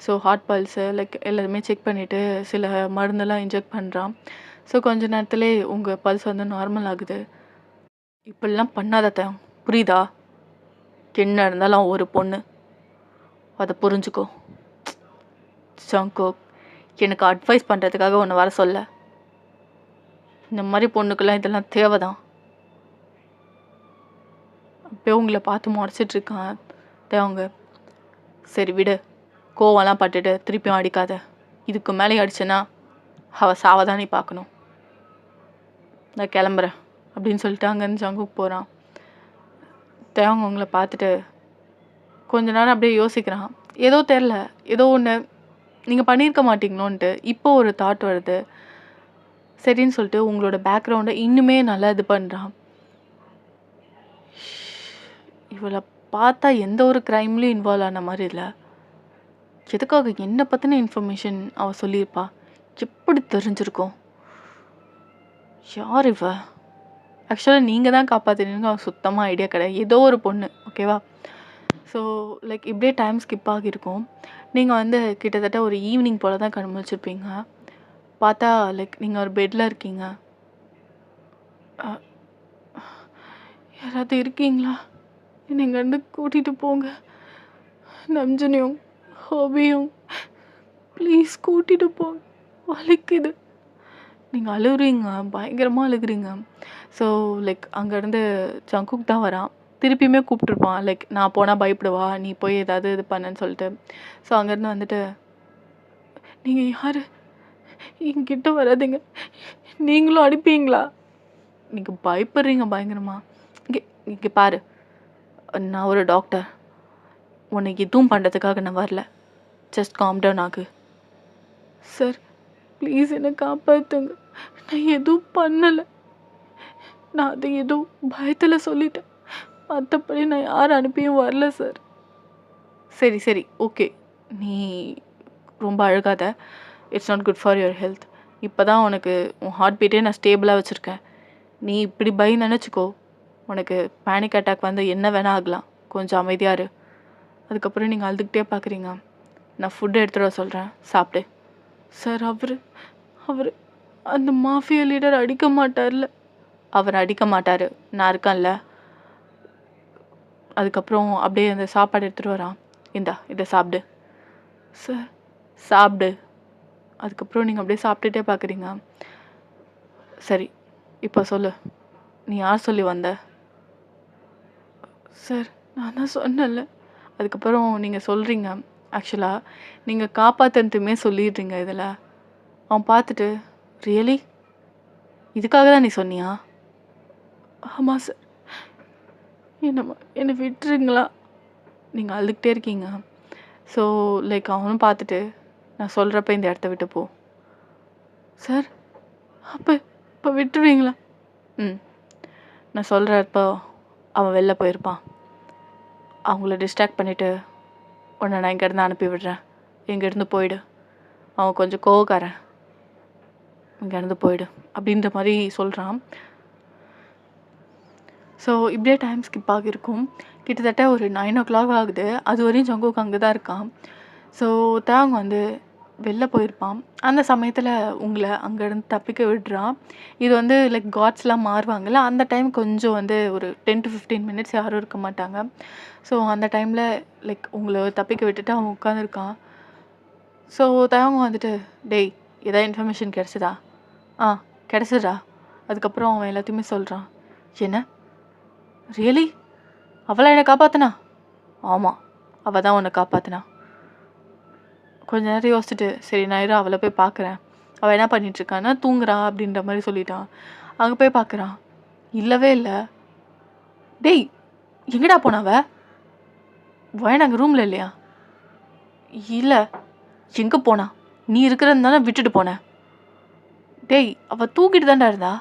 ஸோ ஹார்ட் பல்ஸு லைக் எல்லாருமே செக் பண்ணிவிட்டு சில மருந்தெல்லாம் இன்ஜெக்ட் பண்ணுறான். ஸோ கொஞ்ச நேரத்துலேயே உங்கள் பல்ஸ் வந்து நார்மல் ஆகுது. இப்படிலாம் பண்ணாத, புரியுதா? என்ன இருந்தாலும் ஒரு பொண்ணு, அதை புரிஞ்சுக்கோ. ஜங்குக் எனக்கு அட்வைஸ் பண்ணுறதுக்காக ஒன்று வர சொல்ல, இந்த மாதிரி பொண்ணுக்கெல்லாம் இதெல்லாம் தேவைதான். அப்போ உங்களை பார்த்து முறைச்சிட்ருக்கான் அவங்க. சரி விடு, கோவம்லாம் பட்டுட்டு திருப்பியும் அடிக்காத, இதுக்கு மேலே அடிச்சேன்னா அவள் சாவதான் நீ பார்க்கணும், நான் கிளம்புறேன் அப்படின்னு சொல்லிட்டு அங்கேருந்து ஜங்குக்கு போகிறான். தேவங்க உங்களை பார்த்துட்டு கொஞ்ச நேரம் அப்படியே யோசிக்கிறான். ஏதோ தெரில, ஏதோ ஒன்று நீங்கள் பண்ணியிருக்க மாட்டீங்களோன்ட்டு இப்போ ஒரு தாட் வருது. சரின்னு சொல்லிட்டு உங்களோட பேக்ரவுண்டை இன்னுமே நல்லா இது பண்ணுறான். இவளை பார்த்தா எந்த ஒரு க்ரைம்லேயும் இன்வால்வ் ஆன மாதிரி இல்லை, எதுக்காக என்னை பற்றின இன்ஃபர்மேஷன் அவள் சொல்லியிருப்பா? எப்படி தெரிஞ்சிருக்கும்? யார் இவ? ஆக்சுவலாக நீங்கள் தான் காப்பாற்றினீங்க, அவள் சுத்தமாக ஐடியா கிடையாது. ஏதோ ஒரு பொண்ணு, ஓகேவா? ஸோ லைக் இப்படியே டைம் ஸ்கிப் ஆகியிருக்கும். நீங்கள் வந்து கிட்டத்தட்ட ஒரு ஈவினிங் போல் தான் கண் முழிச்சிருப்பீங்க. பார்த்தா லைக் நீங்கள் ஒரு பெட்டில் இருக்கீங்க. யாராவது இருக்கீங்களா? என்னை இங்கேருந்து கூட்டிகிட்டு போங்க. நம்ஜனையும் ஹோபியும் ப்ளீஸ் கூட்டிகிட்டு போங்க, வலிக்குது. நீங்கள் அழுகுறீங்க, பயங்கரமாக அழுகுறீங்க. ஸோ லைக் அங்கேருந்து ஜங்குக் தான் வரான். திருப்பியுமே கூப்பிட்ருப்பான், லைக் நான் போனால் பயப்படுவா, நீ போய் ஏதாவது இது பண்ணுன்னு சொல்லிட்டு. ஸோ அங்கேருந்து வந்துட்டு, நீங்கள் யார்? என்கிட்ட வராதிங்க, நீங்களும் அடிப்பீங்களா? நீங்கள் பயப்படுறீங்க பயங்கரமாக. இங்கே இங்கே பாரு, நான் ஒரு டாக்டர், உன்னை எதுவும் பண்ணுறதுக்காக நான் வரல. ஜஸ்ட் காம் டவுன் ஆகு. சார் ப்ளீஸ் என்னை காப்பாற்றுங்க, நான் எதுவும் பண்ணலை. நான் அதை எதுவும் பயத்தில் சொல்லிட்டேன், மற்றபடி நான் யார் அனுப்பியும் வரல சார். சரி சரி ஓகே, நீ ரொம்ப அழுகாத. It's not good for your health. இப்போ தான் உனக்கு உன் ஹார்ட் பீட்டே நான் ஸ்டேபிளாக வச்சுருக்கேன். நீ இப்படி பயம் நினச்சிக்கோ, உனக்கு பேனிக் அட்டாக் வந்து என்ன வேணால் ஆகலாம். கொஞ்சம் அமைதியாக இரு. அதுக்கப்புறம் நீங்கள் அழுதுகிட்டே பார்க்குறீங்க. நான் ஃபுட்டு எடுத்துகிட்டு வர சொல்கிறேன், சாப்பிடு. சார் அவர் அந்த மாஃபியா லீடர் அடிக்க மாட்டார்ல? அவர் அடிக்க மாட்டார், நான் இருக்கேன்ல. அதுக்கப்புறம் அப்படியே அந்த சாப்பாடு எடுத்துகிட்டு வரான். இந்தா இதை சாப்பிடு. சார் சாப்பிடு. அதுக்கப்புறம் நீங்கள் அப்படியே சாப்பிட்டுட்டே பார்க்குறீங்க. சரி இப்போ சொல்லு, நீ யார் சொல்லி வந்த? சார் நான் தான் சொன்னேன்ல. அதுக்கப்புறம் நீங்கள் சொல்கிறீங்க, ஆக்சுவலாக நீங்கள் காப்பாற்றுன்ட்டுமே சொல்லிடுறீங்க இதில். அவன் பார்த்துட்டு, ரியலி இதுக்காக தான் நீ சொன்னியா? ஆமாம் சார், என்னை விட்டுருங்களா? நீங்கள் அழுதுகிட்டே இருக்கீங்க. ஸோ லைக் அவனும் பார்த்துட்டு, நான் சொல்கிறப்ப இந்த இடத்த விட்டு போ. சார் இப்போ விட்டுருவீங்களா? நான் சொல்கிறப்போ அவன் வெளில போயிருப்பான். அவங்கள டிஸ்ட்ராக்ட் பண்ணிவிட்டு உன்னை நான் இங்கேருந்து அனுப்பி விடுறேன். இங்கேருந்து போயிடு. அவன் கொஞ்சம் கோவக்காரன், இங்கேருந்து போயிடு அப்படின்ற மாதிரி சொல்கிறான். ஸோ இப்படியே டைம் ஸ்கிப் ஆகியிருக்கும். கிட்டத்தட்ட ஒரு 9 o'clock ஆகுது. அது வரையும் ஜங்குக் அங்கே தான் இருக்கான். ஸோ தேவங்க வந்து வெளில போயிருப்பான். அந்த சமயத்தில் உங்களை அங்கேருந்து தப்பிக்க விடுறான். இது வந்து லைக் காட்ஸ்லாம் மாறுவாங்கள்ல, அந்த டைம் கொஞ்சம் வந்து ஒரு 10 to 15 minutes யாரும் இருக்க மாட்டாங்க. ஸோ அந்த டைமில் லைக் உங்களை தப்பிக்க விட்டுட்டு அவன் உட்காந்துருக்கான். ஸோ தேவங்க வந்துட்டு, டேய் ஏதாவது இன்ஃபர்மேஷன் கிடச்சிதா? கிடச்சிடா. அதுக்கப்புறம் அவன் எல்லாத்தையுமே சொல்கிறான். என்ன ரியலி? அவளை என்னை காப்பாற்றினா? ஆமாம், அவள் தான் உன்னை காப்பாற்றினா. கொஞ்ச நேரம் யோசிச்சுட்டு, சரி நான் அவளை போய் பார்க்குறேன், அவள் என்ன பண்ணிகிட்ருக்கான்னா தூங்குறா அப்படின்ற மாதிரி சொல்லிட்டான். அங்கே போய் பார்க்குறான், இல்லவே இல்லை. டேய் எங்கடா போனவ? வயன் அங்கே ரூமில் இல்லையா? இல்லை, எங்கே போனா? நீ இருக்கிறது தானே விட்டுட்டு போனேன். டேய் அவள் தூக்கிட்டு தான்டா இருந்தா.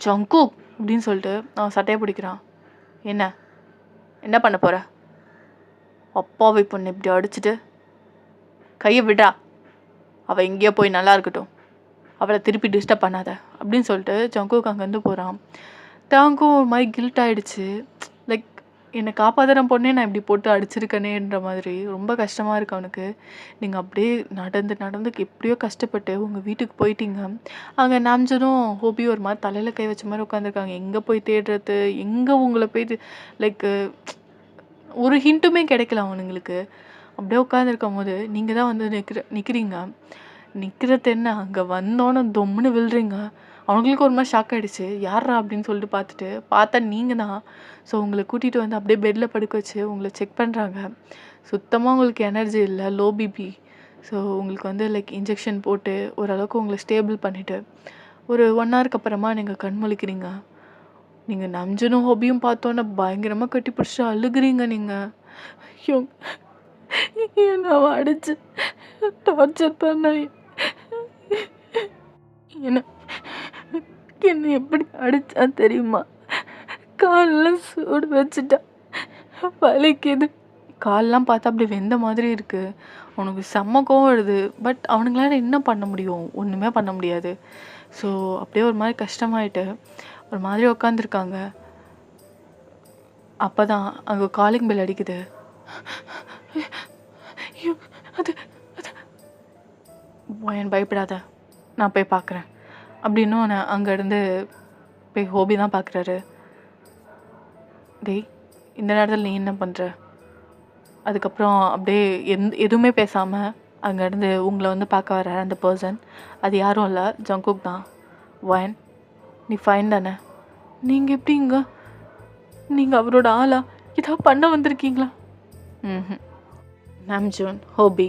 ஜங்குக் அப்படின்னு சொல்லிட்டு அவன் சட்டையை பிடிக்கிறான். என்ன பண்ண போகிற? அப்பாவை பொண்ணு இப்படி அடிச்சுட்டு கையை விடா, அவள் எங்கேயோ போய் நல்லா இருக்கட்டும், அவளை திருப்பி டிஸ்டர்ப் பண்ணாத அப்படின்னு சொல்லிட்டு ஜங்குக் அங்கேருந்து போகிறான். தேவங்கும் ஒரு மாதிரி கில்ட் ஆகிடுச்சு. லைக் என்னை காப்பாற்றுற பொண்ணே நான் இப்படி போட்டு அடிச்சிருக்கனேன்ற மாதிரி ரொம்ப கஷ்டமாக இருக்கு அவனுக்கு. நீங்கள் அப்படியே நடந்து எப்படியோ கஷ்டப்பட்டு உங்கள் வீட்டுக்கு போயிட்டீங்க. அங்கே நாம்ஜனும் ஹோபியும் ஒரு மாதிரி தலையில் கை வச்ச மாதிரி உட்காந்துருக்காங்க. எங்கே போய் தேடுறது, எங்கே உங்களை போய் லைக் ஒரு ஹிண்ட்டுமே கிடைக்கல அவனுங்களுக்கு. அப்படியே உட்காந்துருக்கும் போது நீங்கள் தான் வந்து நிற்கிறீங்க. நிற்கிறது என்ன, அங்கே வந்தோன்னே தொம்முன்னு விழுறீங்க. அவங்களுக்கு ஒரு மாதிரி ஷாக் ஆகிடுச்சு. யாரா அப்படின்னு சொல்லிட்டு பார்த்தா நீங்கள் தான். ஸோ உங்களை கூட்டிகிட்டு வந்து அப்படியே பெட்டில் படுக்க வச்சு உங்களை செக் பண்ணுறாங்க. சுத்தமாக உங்களுக்கு எனர்ஜி இல்லை, லோ பிபி. ஸோ உங்களுக்கு வந்து லைக் இன்ஜெக்ஷன் போட்டு ஓரளவுக்கு உங்களை ஸ்டேபிள் பண்ணிவிட்டு ஒரு 1 hour அப்புறமா நீங்கள் கண் முழிக்கிறீங்க. நீங்கள் நம்ஜனும் ஹோபியும் பார்த்தோன்னே பயங்கரமாக கட்டி பிடிச்சி அழுகுறீங்க. நீங்கள் என்னை அடிச்சு டார்ச்சர் பண்ண, என்னை எப்படி அடிச்சா தெரியுமா? காலில் சூடு வச்சுட்டா, வலிக்குது, கால்லாம் பார்த்தா அப்படி வெந்த மாதிரி இருக்குது. அவனுக்கு செம்ம கோவம் வருது. பட் அவனுங்களால என்ன பண்ண முடியும்? ஒன்றுமே பண்ண முடியாது. ஸோ அப்படியே ஒரு மாதிரி கஷ்டமாயிட்டு ஒரு மாதிரி உட்காந்துருக்காங்க. அப்போ தான் அங்கே காலிங் பெல் அடிக்குது. ஐயோ, அது என் பயப்படாத, நான் போய் பார்க்குறேன் அப்படின்னும் நான் அங்கேருந்து போய் ஹோபி தான் பார்க்குறாரு. டேய், இந்த நேரத்தில் நீ என்ன பண்ணுற? அதுக்கப்புறம் அப்படியே எதுவுமே பேசாமல் அங்கேருந்து உங்களை வந்து பார்க்க வர அந்த பர்சன், அது யாரும் இல்லை, ஜங்குக் தான். வயன், நீ ஃபைன் தானே? நீங்கள் எப்படிங்க? நீங்கள் அவரோட ஆளா? ஏதாவது பண்ண வந்திருக்கீங்களா? ம். நாம்ஜூன், ஹோபி,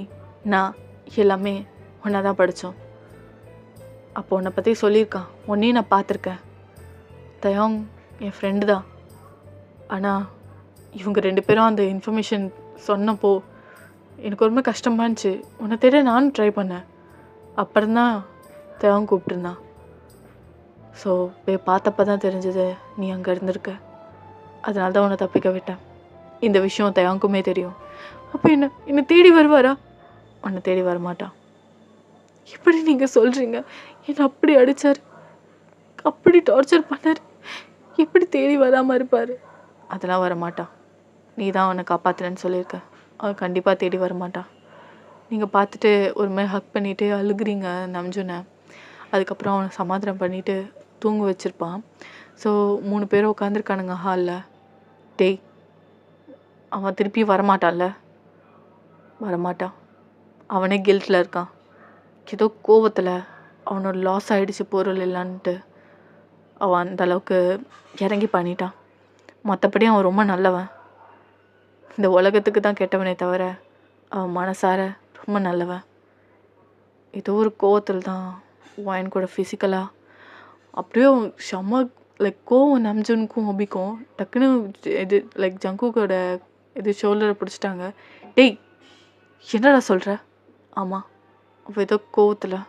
நான் எல்லாமே ஒன்றா தான் படித்தோம். அப்போ உன்னை பற்றி சொல்லியிருக்கான், உன்னையும் நான் பார்த்துருக்கேன். தயோங் என் ஃப்ரெண்டு தான். ஆனால் இவங்க 2 பேரும் அந்த இன்ஃபர்மேஷன் சொன்னப்போ எனக்கு ரொம்ப கஷ்டமாக இருந்துச்சு. உன்னை தேட நானும் ட்ரை பண்ணேன். அப்புறம்தான் தயோங் கூப்பிட்டுருந்தான். ஸோ போய் பார்த்தப்ப தான் தெரிஞ்சது நீ அங்கே இருந்திருக்க. அதனால தான் உன்னை தப்பிக்க விட்டேன். இந்த விஷயம் தயாங்குமே தெரியும். அப்போ என்னை தேடி வருவாரா? உன்னை தேடி வரமாட்டான். எப்படி நீங்கள் சொல்கிறீங்க? என்னை அப்படி அடித்தார், அப்படி டார்ச்சர் பண்ணார், எப்படி தேடி வராமல் இருப்பார்? அதெல்லாம் வரமாட்டான். நீ தான் அவனை காப்பாற்றுறேன்னு சொல்லியிருக்க. அவன் கண்டிப்பாக தேடி வரமாட்டான். நீங்கள் பார்த்துட்டு ஒரு மாதிரி ஹக் பண்ணிவிட்டு அழுகுறீங்க நம்ஜுனை. அதுக்கப்புறம் அவனை சமாதானம் பண்ணிவிட்டு தூங்க வச்சுருப்பான். ஸோ 3 பேரும் உட்காந்துருக்கானுங்க ஹாலில். டேய், அவன் திருப்பி வரமாட்டான்ல? வரமாட்டான். அவனே கில்ட்டில் இருக்கான். ஏதோ கோவத்தில் அவனோட லாஸ் ஆகிடுச்சு பொருள் இல்லைன்ட்டு அவன் அந்தளவுக்கு இறங்கி பண்ணிட்டான். மற்றபடி அவன் ரொம்ப நல்லவன். இந்த உலகத்துக்கு தான் கெட்டவனே தவிர அவன் மனசார ரொம்ப நல்லவன். ஏதோ ஒரு கோவத்தில் தான் வாயின் கூட ஃபிசிக்கலாக அப்படியே செம்ம லைக் கோவம் நம்ஜுனுக்கும் ஹோபிக்கும் டக்குன்னு இது லைக் ஜங்குக்கோட இது ஷோல்டரை பிடிச்சிட்டாங்க. டேய், என்னடா சொல்கிற? ஆமாம், அவள் ஏதோ கோவத்தில்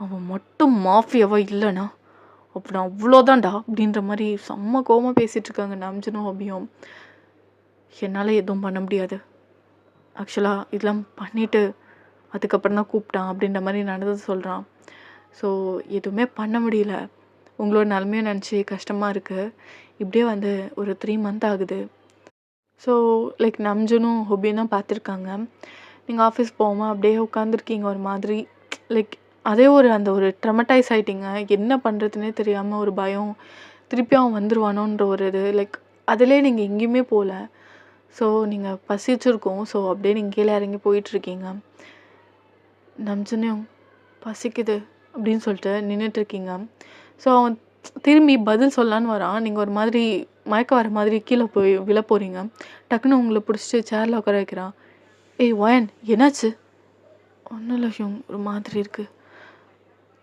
அவன் மட்டும் மாஃபியாவா இல்லைண்ணா அப்படி அவ்வளோதான்டா அப்படின்ற மாதிரி செம்ம கோவமாக பேசிகிட்ருக்காங்க நம்ஜுனும் ஹோபியும். என்னால் எதுவும் பண்ண முடியாது. ஆக்சுவலாக இதெல்லாம் பண்ணிவிட்டு அதுக்கப்புறம் தான் கூப்பிட்டான் அப்படின்ற மாதிரி நடந்தது சொல்கிறான். ஸோ எதுவுமே பண்ண முடியல. உங்களோட நிலமையும் நினச்சி கஷ்டமாக இருக்குது. இப்படியே வந்து ஒரு 3 மந்த் ஆகுது. ஸோ லைக் நம்ஜுனும் ஹோபியும் தான் பார்த்துருக்காங்க. நீங்கள் ஆஃபீஸ் போகாமல் அப்படியே உட்காந்துருக்கீங்க ஒரு மாதிரி. லைக் அதே அந்த ஒரு ட்ரமடைஸ் ஆகிட்டிங்க. என்ன பண்ணுறதுனே தெரியாமல் ஒரு பயம், திருப்பி அவன் வந்துடுவானோன்ற ஒரு இது. லைக் அதிலே நீங்கள் எங்கேயுமே போகல. ஸோ நீங்கள் பசிச்சிருக்கோம். ஸோ அப்படியே நீங்கள் கீழே இறங்கி போயிட்டுருக்கீங்க. நம்ஜுனையும் பசிக்குது அப்படின்னு சொல்லிட்டு நின்றுட்டுருக்கீங்க. ஸோ அவன் திரும்பி பதில் சொல்லலான்னு வரான். நீங்கள் ஒரு மாதிரி மயக்க வர மாதிரி கீழே போய் விழ போகிறீங்க. டக்குன்னு உங்களை பிடிச்சிட்டு சேரில் உட்கார வைக்கிறான். ஏய் வயன், என்னாச்சு? ஒன்றும் இல்லை ஹியூங், ஒரு மாதிரி இருக்குது.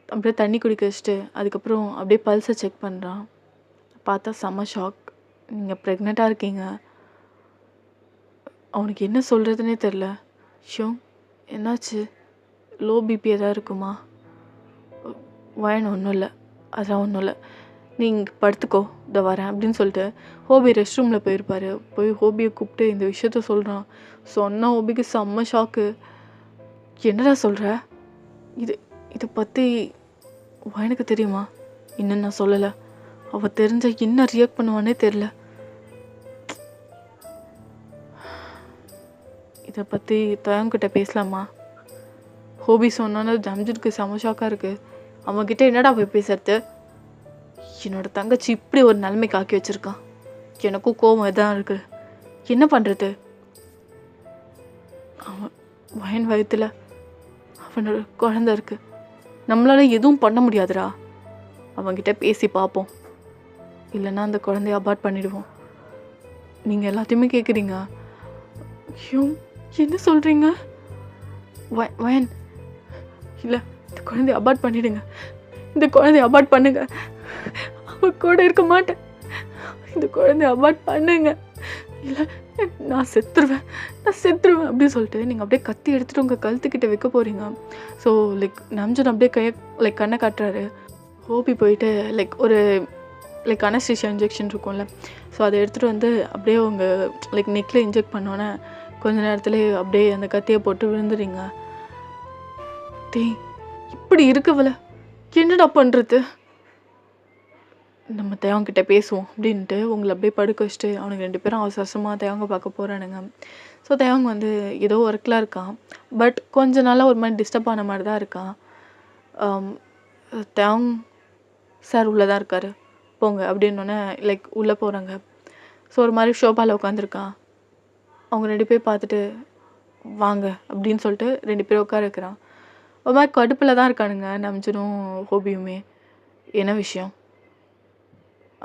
அப்படியே தண்ணி குடிக்க வச்சுட்டு அதுக்கப்புறம் அப்படியே பல்ஸை செக் பண்ணுறான். பார்த்தா செம்ம ஷாக். நீங்கள் ப்ரெக்னெண்ட்டாக இருக்கீங்க. அவனுக்கு என்ன சொல்கிறதுனே தெரில. ஹியூங், என்னாச்சு? லோ பிபி எதாவது இருக்குமா? வயன், ஒன்றும் இல்லை, அதெல்லாம் ஒன்றும் இல்லை, நீங்கள் படுத்துக்கோ, இதை வரேன் அப்படின்னு சொல்லிட்டு ஹோபி ரெஸ்ட் ரூமில் போயிருப்பார். போய் ஹோபியை கூப்பிட்டு இந்த விஷயத்த சொல்கிறான். சொன்ன ஹோபிக்கு செம்ம ஷாக்கு. என்னடா சொல்கிற? இதை பற்றி வயனுக்கு தெரியுமா? இன்னும் நான் சொல்லலை. அவள் தெரிஞ்ச என்ன ரியாக்ட் பண்ணுவானே தெரில. இதை பற்றி தயங்கிட்ட பேசலாமா? ஹோபி சொன்னான்னு ஜம்ஜுனுக்கு செம ஷாக்காக இருக்குது. அவன்கிட்ட என்னடா போய் பேசுறது? என்னோட தங்கச்சி இப்படி ஒரு நிலைமைக்கு ஆக்கி வச்சுருக்கான். எனக்கும் கோவம் எதான் இருக்குது. என்ன பண்ணுறது? அவன் வயன் வயத்தில் அவனோட குழந்தை இருக்குது. நம்மளால் எதுவும் பண்ண முடியாதுடா. அவன்கிட்ட பேசி பார்ப்போம். இல்லைன்னா அந்த குழந்தைய அபார்ட் பண்ணிடுவோம். நீங்கள் எல்லாத்தையுமே கேட்குறீங்க. ஐயோ, என்ன சொல்கிறீங்க? வயன், இல்லை, இந்த குழந்தைய அபார்ட் பண்ணிடுங்க. இந்த குழந்தைய அபார்ட் பண்ணுங்க. அவ கூட இருக்க மாட்டேன். இந்த குழந்தைய அபார்ட் பண்ணுங்க. இல்லை, நான் செத்துருவேன் அப்படின்னு சொல்லிட்டு நீங்கள் அப்படியே கத்தி எடுத்துகிட்டு உங்கள் கழுத்துக்கிட்ட வைக்க போகிறீங்க. ஸோ லைக் நம்ஜன் அப்படியே லைக் கண்ணை காட்டுறாரு. ஹோபி போயிட்டு லைக் ஒரு லைக் அனஸ்தீசியா இன்ஜெக்ஷன் இருக்கும்ல, ஸோ அதை எடுத்துகிட்டு வந்து அப்படியே உங்கள் லைக் நெக்கில் இன்ஜெக்ட் பண்ணோன்னே கொஞ்ச நேரத்துலேயே அப்படியே அந்த கத்தியை போட்டு விழுந்துறீங்க. டேய் இப்படி இருக்கவள என்னடா பண்ணுறது, நம்ம தேவங்கிட்ட பேசுவோம் அப்படின்ட்டு உங்களை அப்படியே படுக்க வச்சுட்டு அவனுக்கு 2 பேரும் அவசரமாக தேவங்க பார்க்க போகிறானுங்க. ஸோ தேவங்க வந்து ஏதோ ஒர்க்கில் இருக்கான். பட் கொஞ்ச நாளாக ஒரு மாதிரி டிஸ்டர்ப் ஆன மாதிரி தான் இருக்கான். தேவங் சார் உள்ளே தான் இருக்கார் போங்க அப்படின்னோடனே லைக் உள்ளே போகிறாங்க. ஸோ ஒரு மாதிரி ஷோபாவில் உட்காந்துருக்கான். அவங்க 2 பேர் பார்த்துட்டு வாங்க அப்படின்னு சொல்லிட்டு 2 பேரும் உட்கார வைக்கிறான். ஒரு மாதிரி கடுப்பில் தான் இருக்கானுங்க நம்ஜனும் ஹோபியுமே. என்ன விஷயம்?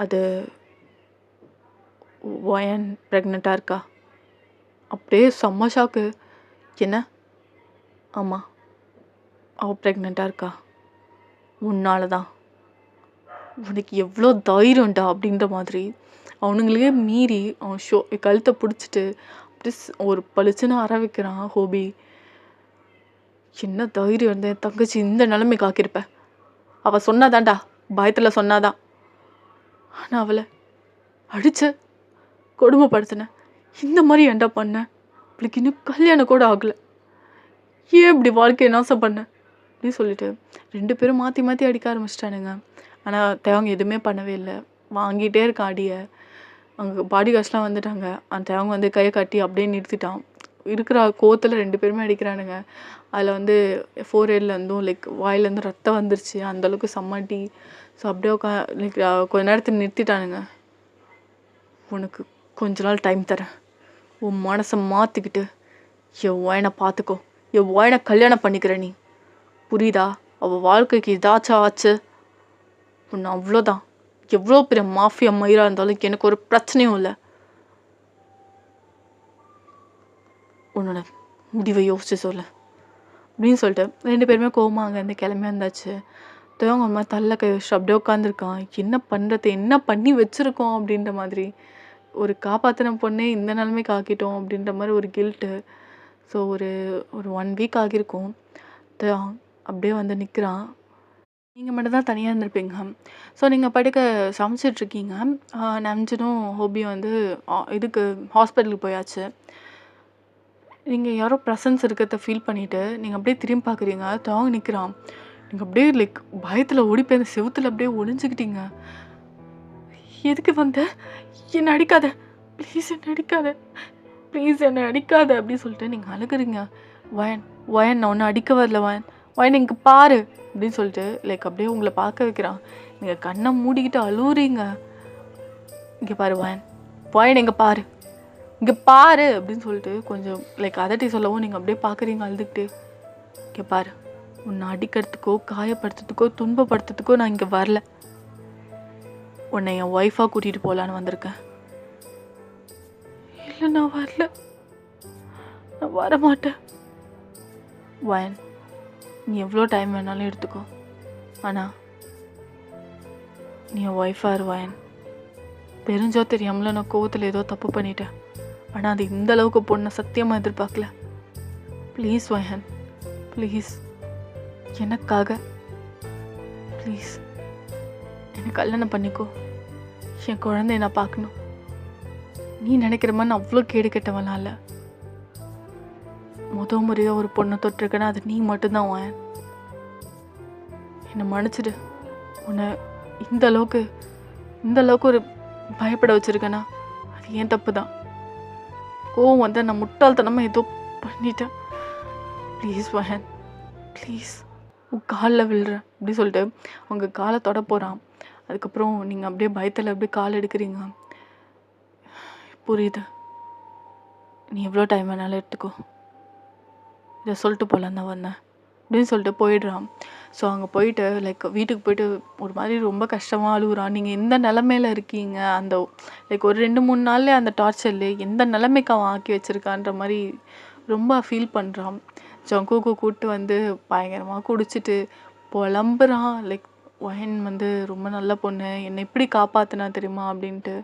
அது வயன் ப்ரெக்னெண்ட்டாக இருக்கா? அப்படியே செம்ம ஷாக்கு. என்ன? ஆமாம், அவள் ப்ரெக்னெண்ட்டாக இருக்கா. உன்னால தான். உனக்கு எவ்வளோ தைரியம்டா அப்படின்ற மாதிரி அவனுங்களே மீறி அவன் கழுத்தை பிடிச்சிட்டு அப்படியே ஒரு பளிச்சுன்னு அற வைக்கிறான் ஹோபி. என்ன தைரியம் இருந்தேன் என் தங்கச்சி இந்த நிலைமைக்கு ஆக்கியிருப்பேன். அவள் சொன்னாதான்டா, பயத்தில் சொன்னாதான். ஆனால் அவளை அடிச்ச, கொடுமைப்படுத்தின, இந்த மாதிரி ஏன்டா பண்ண? அவளுக்கு இன்னும் கல்யாணம் கூட ஆகலை, ஏன் இப்படி வாழ்க்கையை நாசம் பண்ண அப்படின்னு சொல்லிட்டு 2 பேரும் மாற்றி மாற்றி அடிக்க ஆரம்பிச்சிட்டானுங்க. ஆனால் தேவங்க எதுவுமே பண்ணவே இல்லை, வாங்கிட்டே இருக்கான் அடியை. அங்கே பாடி கார்ட்ஸ்லாம் வந்துட்டாங்க. அந்த தேவங்க வந்து கையை கட்டி அப்படியே நிறுத்திட்டான். இருக்கிற கோவத்தில் 2 பேருமே அடிக்கிறானுங்க. அதில் வந்து ஃபோர்ஹெட்லேருந்தும் லைக் வாயிலேருந்து ரத்தம் வந்துருச்சு, அந்தளவுக்கு செம்மட்டி. ஸோ அப்படியே லைக் கொஞ்ச நேரத்தில் நிறுத்திட்டானுங்க. உனக்கு கொஞ்ச நாள் டைம் தரேன், உன் மனசை மாற்றிக்கிட்டு என் ஒயனை பார்த்துக்கோ, என் ஒயனை கல்யாணம் பண்ணிக்கிற நீ, புரியுதா? அவள் வாழ்க்கைக்கு இதாச்சும் ஆச்சு உன்னை அவ்வளோதான். எவ்வளோ பெரிய மாஃபியா மயிராக இருந்தாலும் எனக்கு ஒரு பிரச்சனையும் இல்லை. உன்னோட முடிவை யோசிச்சு சொல்ல அப்படின்னு சொல்லிட்டு 2 பேருமே கோவமாக அங்கேருந்து கிளம்பி வந்தாச்சு. தேவங்க ஒரு மாதிரி தள்ள கை வச்சு அப்படியே உட்காந்துருக்கான். என்ன பண்ணுறது, என்ன பண்ணி வச்சுருக்கோம் அப்படின்ற மாதிரி. ஒரு காப்பாற்றின பொண்ணே இந்த நிலைமைக்கு ஆக்கிட்டோம் அப்படின்ற மாதிரி ஒரு கில்ட்டு. ஸோ ஒரு 1 வீக் ஆகியிருக்கும். அப்படியே வந்து நிற்கிறான். நீங்கள் மட்டும் தான் தனியாக இருந்திருப்பீங்க. ஸோ நீங்கள் படுக்க சமைச்சிட்ருக்கீங்க. நம்ஜனும் ஹோபியும் வந்து இதுக்கு ஹாஸ்பிட்டலுக்கு போயாச்சு. நீங்கள் யாரோ ப்ரெசன்ஸ் இருக்கிறத ஃபீல் பண்ணிவிட்டு நீங்கள் அப்படியே திரும்பி பார்க்குறீங்க. தேவங்க நிற்கிறான். நீங்கள் அப்படியே லைக் பயத்தில் ஓடி போய் அந்த செவுத்தில் அப்படியே ஒளிஞ்சிக்கிட்டீங்க. எதுக்கு வந்த? என்னை அடிக்காத ப்ளீஸ், என்னை அடிக்காத ப்ளீஸ், என்னை அடிக்காத அப்படின்னு சொல்லிட்டு நீங்கள் அழுகுறீங்க. வயன் நான் ஒன்று அடிக்க வரல, வயன் இங்கே பாரு அப்படின்னு சொல்லிட்டு லைக் அப்படியே உங்களை பார்க்க வைக்கிறான். நீங்கள் கண்ணை மூடிக்கிட்டு அழுவுறீங்க. இங்கே பாரு வயன் இங்கே பாரு, இங்கே பாரு அப்படின்னு சொல்லிட்டு கொஞ்சம் லைக் அதட்டி சொல்லவும் நீங்கள் அப்படியே பார்க்குறீங்க அழுதுகிட்டு. இங்கே பாரு, உன்னை அடிக்கிறதுக்கோ காயப்படுத்துறதுக்கோ துன்பப்படுத்துறதுக்கோ நான் இங்கே வரல. உன்னை என் ஒய்ஃபாக கூட்டிகிட்டு போகலான்னு வந்திருக்கேன். இல்லை, நான் வரல, நான் வரமாட்டேன். வயன், நீ எவ்வளோ டைம் வேணாலும் எடுத்துக்கோ, ஆனால் நீ என் ஒய்ஃபாக இரு வயன். தெரிஞ்சோ தெரியாமல நான் கோவத்தில் ஏதோ தப்பு பண்ணிட்டேன். ஆனால் அது இந்த அளவுக்கு பொண்ணை சத்தியமாக எதிர்பார்க்கல. ப்ளீஸ் வயன், ப்ளீஸ் எனக்காக ப்ளீஸ் என்னை கல்யாணம் பண்ணிக்கோ. என் குழந்தைய நான் பார்க்கணும். நீ நினைக்கிற மாதிரி நான் அவ்வளோ கேடு கெட்டவெல்லாம் இல்லை. முறையாக ஒரு பொண்ணை தொட்டிருக்கேன்னா அது நீ மட்டும்தான் வயன். என்னை மன்னிச்சிடு. உன்னை இந்த அளவுக்கு ஒரு பயப்பட வச்சுருக்கேன்னா அது ஏன் தப்பு தான். கோவம் வந்து நான் முட்டாள்தனமாக ஏதோ பண்ணிட்டேன். ப்ளீஸ் வயன், ப்ளீஸ் உன் காலில் விழுறேன் அப்படி சொல்லிட்டு அவங்க காலை தொட போகிறான். அதுக்கப்புறம் நீங்கள் அப்படியே பயத்தில் அப்படியே கால் எடுக்கிறீங்க. புரியுது, நீ எவ்வளோ டைம் வேணாலும் எடுத்துக்கோ, இதை சொல்லிட்டு போகலான் தான் வந்தேன் அப்படின்னு சொல்லிட்டு போயிடுறான். ஸோ அங்கே போயிட்டு லைக் வீட்டுக்கு போயிட்டு ஒரு மாதிரி ரொம்ப கஷ்டமாக அழுகுறான். நீங்கள் எந்த நிலமையில இருக்கீங்க, அந்த லைக் ஒரு 2-3 நாள்லேயே அந்த டார்ச்சர்லேயே எந்த நிலைமைக்கு அவன் ஆக்கி வச்சுருக்கான்ற மாதிரி ரொம்ப ஃபீல் பண்ணுறான். ஜங்குக்கு கூப்பிட்டு வந்து பயங்கரமாக குடிச்சிட்டு புலம்புறான். லைக் வயன் வந்து ரொம்ப நல்ல பொண்ணு, என்னை எப்படி காப்பாற்றினா தெரியுமா அப்படின்ட்டு.